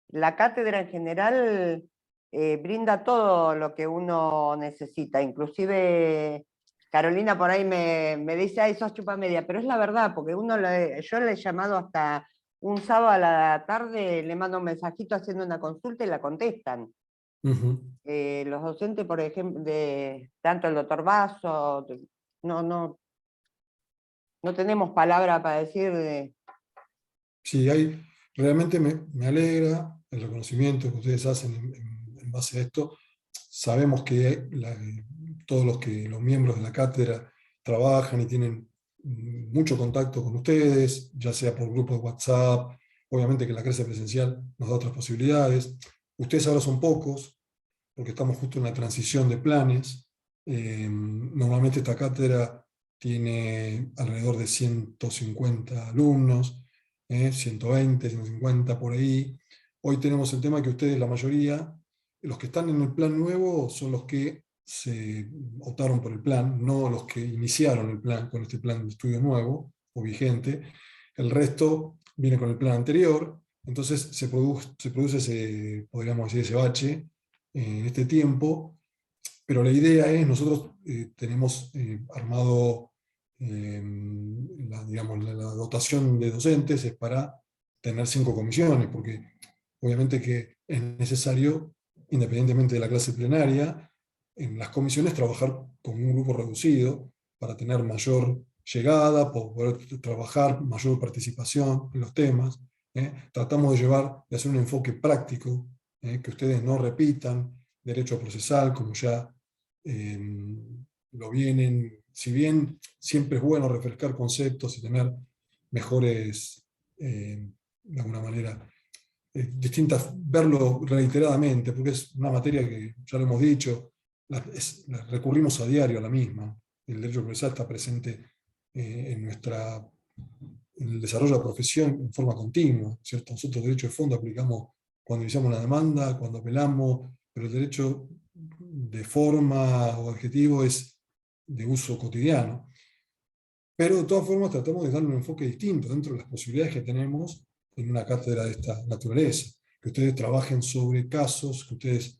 la cátedra en general brinda todo lo que uno necesita. Inclusive Carolina por ahí me dice, ay, sos chupa media, pero es la verdad, porque yo le he llamado hasta un sábado a la tarde, le mando un mensajito haciendo una consulta y la contestan. Los docentes, por ejemplo, tanto el doctor Basso, no tenemos palabra para decir. Sí, realmente me alegra el reconocimiento que ustedes hacen en base a esto. Sabemos que todos los miembros de la cátedra trabajan y tienen mucho contacto con ustedes, ya sea por grupos de WhatsApp, obviamente que la clase presencial nos da otras posibilidades. Ustedes ahora son pocos, porque estamos justo en la transición de planes. Normalmente esta cátedra tiene alrededor de 150 alumnos, 120, 150 por ahí. Hoy tenemos el tema que ustedes, la mayoría, los que están en el plan nuevo son los que se optaron por el plan, no los que iniciaron el plan con este plan de estudio nuevo o vigente. El resto viene con el plan anterior, entonces se produce ese, podríamos decir, ese bache en este tiempo, pero la idea es, nosotros tenemos armado la dotación de docentes es para tener 5 comisiones, porque obviamente que es necesario, independientemente de la clase plenaria, en las comisiones trabajar con un grupo reducido para tener mayor llegada, poder trabajar mayor participación en los temas. Tratamos de hacer un enfoque práctico, que ustedes no repitan derecho procesal, como ya lo vienen, si bien siempre es bueno refrescar conceptos y tener mejores, de alguna manera, verlo reiteradamente, porque es una materia que ya lo hemos dicho, recurrimos a diario a la misma. El derecho procesal está presente en el desarrollo de la profesión en forma continua, ¿cierto? Nosotros derecho de fondo aplicamos cuando iniciamos una demanda, cuando apelamos, pero el derecho de forma o adjetivo es de uso cotidiano. Pero de todas formas tratamos de darle un enfoque distinto dentro de las posibilidades que tenemos en una cátedra de esta naturaleza. Que ustedes trabajen sobre casos, que ustedes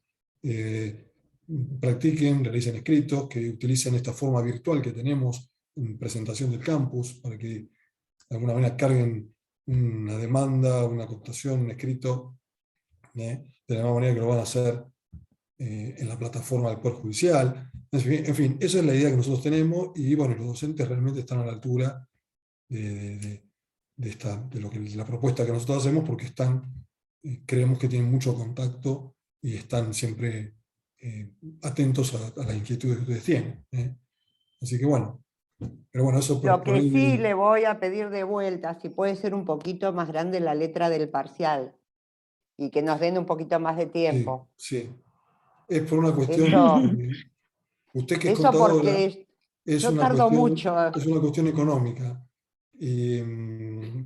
practiquen, realicen escritos, que utilicen esta forma virtual que tenemos en presentación del campus, para que de alguna manera carguen una demanda, una cooptación, un escrito, de la misma manera que lo van a hacer en la plataforma del Poder Judicial. En fin, esa es la idea que nosotros tenemos, y bueno, los docentes realmente están a la altura de la propuesta que nosotros hacemos, porque creemos que tienen mucho contacto y están siempre atentos a las inquietudes que ustedes tienen. Así que bueno, pero bueno, eso Lo por que ahí. sí le voy a pedir de vuelta, si puede ser un poquito más grande la letra del parcial y que nos den un poquito más de tiempo. Sí. Es por una cuestión, usted que es Eso contadora, porque es yo una tardo cuestión, mucho. es una cuestión económica.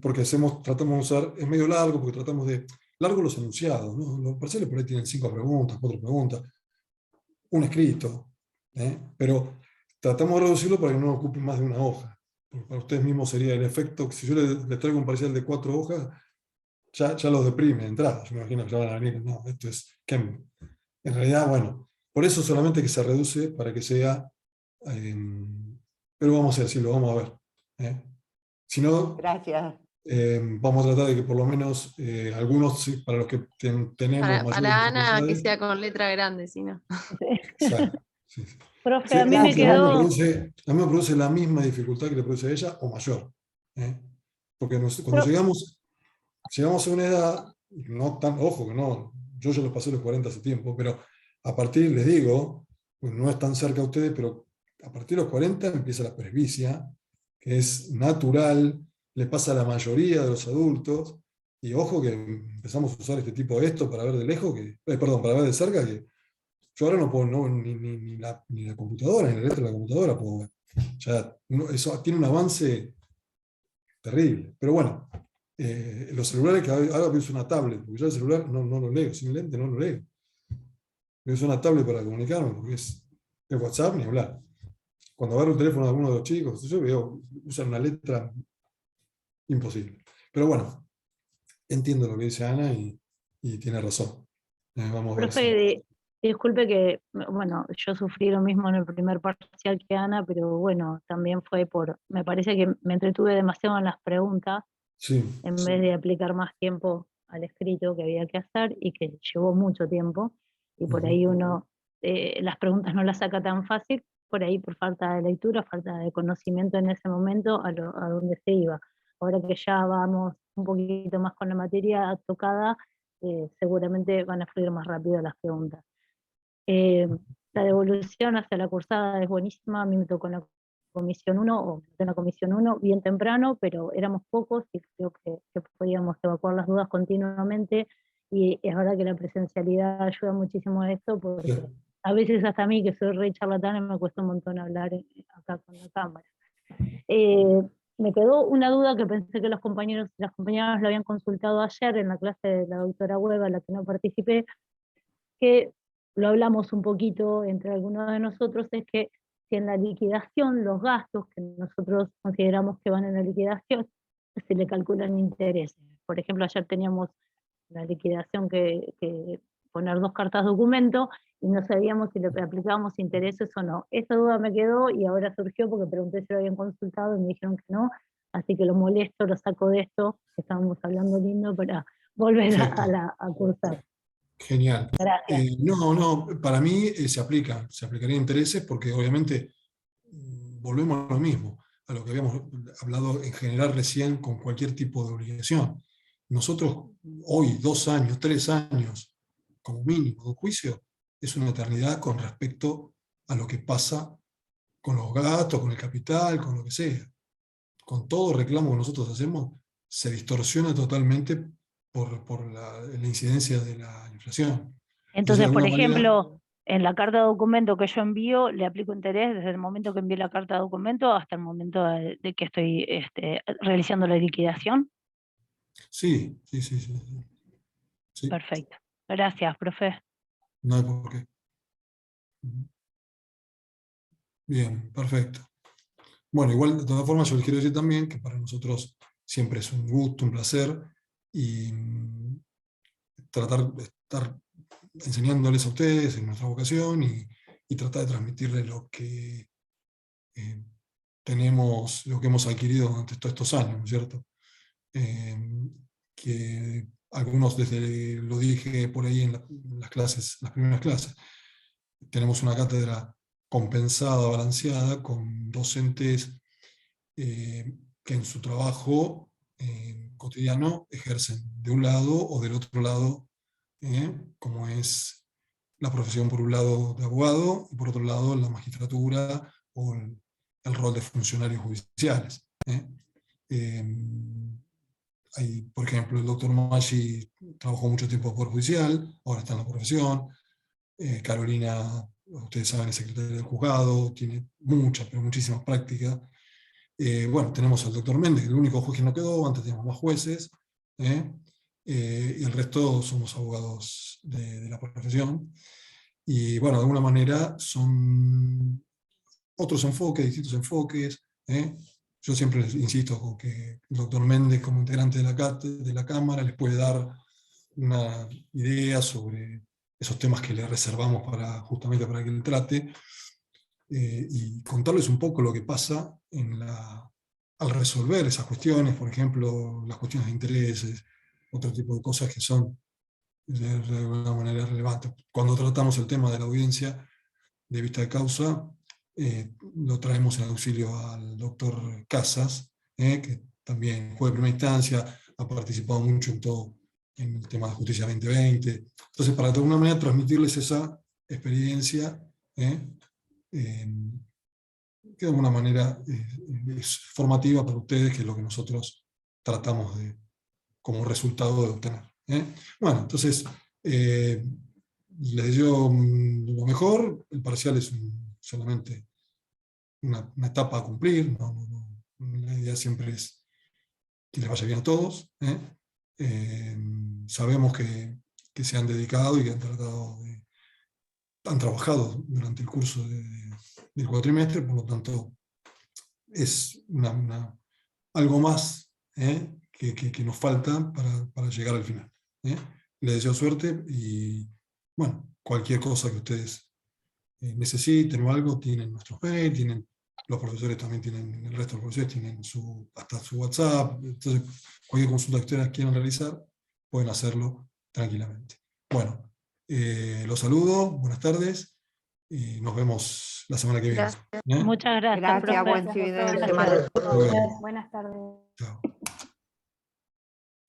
Porque tratamos de usar, es medio largo, porque tratamos de, largo los enunciados, ¿no? Los parciales por ahí tienen 5 preguntas, 4 preguntas, un escrito, pero tratamos de reducirlo para que no ocupe más de una hoja. Porque para ustedes mismos sería el efecto que si yo les traigo un parcial de 4 hojas, ya los deprime de entrada. Yo me imagino que ya van a venir, no, esto es Kemp. En realidad, bueno, por eso solamente que se reduce para que sea, pero vamos a decirlo, vamos a ver. Si no, Gracias. vamos a tratar de que por lo menos algunos, sí, para los que tenemos mayores Para Ana, que dificultades. sea con letra grande, si no. Exacto. Sí. Profe, Sí, a mí me a mí quedó... me produce la misma dificultad que le produce a ella, o mayor. Porque cuando llegamos a una edad, no tan, ojo que no, yo ya los pasé los 40 hace tiempo, pero a partir, les digo, pues no es tan cerca a ustedes, pero a partir de los 40 empieza la presbicia, que es natural, le pasa a la mayoría de los adultos, Y ojo que empezamos a usar este tipo de esto para ver de lejos, perdón, para ver de cerca, que yo ahora no puedo, ni la computadora, ni el resto de la computadora puedo ver. Ya, eso tiene un avance terrible. Pero bueno, los celulares, que ahora uso una tablet, porque yo el celular no lo leo, sin lente no lo leo. Yo uso una tablet para comunicarme, porque es WhatsApp ni hablar. Cuando agarro el teléfono de alguno de los chicos, yo veo, usan una letra imposible. Pero bueno, entiendo lo que dice Ana y tiene razón. Vamos a ver si... Profe, disculpe que, bueno, yo sufrí lo mismo en el primer parcial que Ana, pero bueno, también fue me parece que me entretuve demasiado en las preguntas, Sí, en vez de aplicar más tiempo al escrito que había que hacer y que llevó mucho tiempo, y por ahí uno las preguntas no las saca tan fácil, por ahí por falta de lectura, falta de conocimiento en ese momento a dónde se iba. Ahora que ya vamos un poquito más con la materia tocada, seguramente van a fluir más rápido las preguntas. La devolución hacia la cursada es buenísima, a mí me tocó en la comisión 1, o en la comisión 1, bien temprano, pero éramos pocos y creo que podíamos evacuar las dudas continuamente, y es verdad que la presencialidad ayuda muchísimo a esto, porque sí. a veces hasta a mí, que soy re charlatana, me cuesta un montón hablar acá con la cámara. Me quedó una duda que pensé que los compañeros y las compañeras lo habían consultado ayer en la clase de la doctora Hueva, a la que no participé, que lo hablamos un poquito entre algunos de nosotros, es que si en la liquidación los gastos que nosotros consideramos que van en la liquidación, se le calculan intereses. Por ejemplo, ayer teníamos la liquidación que poner 2 cartas documento, y no sabíamos si le aplicábamos intereses o no. Esa duda me quedó y ahora surgió porque pregunté si lo habían consultado y me dijeron que no, así que lo molesto, lo saco de esto, que estábamos hablando lindo, para volver a cursar. Genial. Gracias. No, para mí se aplicaría intereses porque obviamente volvemos a lo mismo, a lo que habíamos hablado en general recién con cualquier tipo de obligación. Nosotros hoy, 2 años, 3 años, como mínimo, de juicio, es una eternidad con respecto a lo que pasa con los gastos, con el capital, con lo que sea. Con todo reclamo que nosotros hacemos, se distorsiona totalmente por la incidencia de la inflación. Entonces, por ejemplo, manera, en la carta de documento que yo envío, le aplico interés desde el momento que envíe la carta de documento hasta el momento de que estoy realizando la liquidación. sí. Sí. Perfecto. Gracias, profe. No hay por qué. Bien, perfecto. Bueno, igual de todas formas yo les quiero decir también que para nosotros siempre es un gusto, un placer, y tratar de estar enseñándoles a ustedes en nuestra vocación y tratar de transmitirles lo que tenemos, lo que hemos adquirido durante todos estos años, ¿no es cierto? Que algunos lo dije por ahí en las clases, las primeras clases. Tenemos una cátedra compensada, balanceada, con docentes que en su trabajo cotidiano ejercen de un lado o del otro lado, como es la profesión por un lado de abogado y por otro lado la magistratura o el rol de funcionarios judiciales. Hay, por ejemplo, el doctor Maggi trabajó mucho tiempo en el Poder Judicial, ahora está en la profesión. Carolina, ustedes saben, es secretaria del juzgado, tiene pero muchísimas prácticas. Bueno, tenemos al doctor Méndez, que es el único juez que no quedó, antes teníamos más jueces, y el resto somos abogados de la profesión. Y bueno, de alguna manera son otros enfoques, distintos enfoques. Yo siempre les insisto con que el doctor Méndez, como integrante de la Cámara, les puede dar una idea sobre esos temas que le reservamos justamente para que él trate, y contarles un poco lo que pasa al resolver esas cuestiones, por ejemplo, las cuestiones de intereses, otro tipo de cosas que son de alguna manera relevantes. Cuando tratamos el tema de la audiencia de vista de causa, lo traemos en auxilio al doctor Casas, que también juez de primera instancia, ha participado mucho en el tema de Justicia 2020. Entonces, para de alguna manera transmitirles esa experiencia, que de alguna manera es formativa para ustedes, que es lo que nosotros tratamos de como resultado de obtener. Bueno, entonces, les deseo lo mejor. El parcial es solamente una etapa a cumplir. La idea siempre es que les vaya bien a todos. Sabemos que se han dedicado y que han trabajado durante el curso del cuatrimestre, por lo tanto, es algo más que nos falta para llegar al final. Les deseo suerte y, bueno, cualquier cosa que ustedes necesiten o algo, tienen nuestros mail, los profesores también tienen, el resto de los profesores tienen hasta su WhatsApp. Entonces, cualquier consulta que ustedes quieran realizar, pueden hacerlo tranquilamente. Bueno, los saludo, buenas tardes, y nos vemos la semana que viene. Muchas gracias, Gracias, profe. buen fin de Buenas semana. tardes. Buenas tardes. Chao.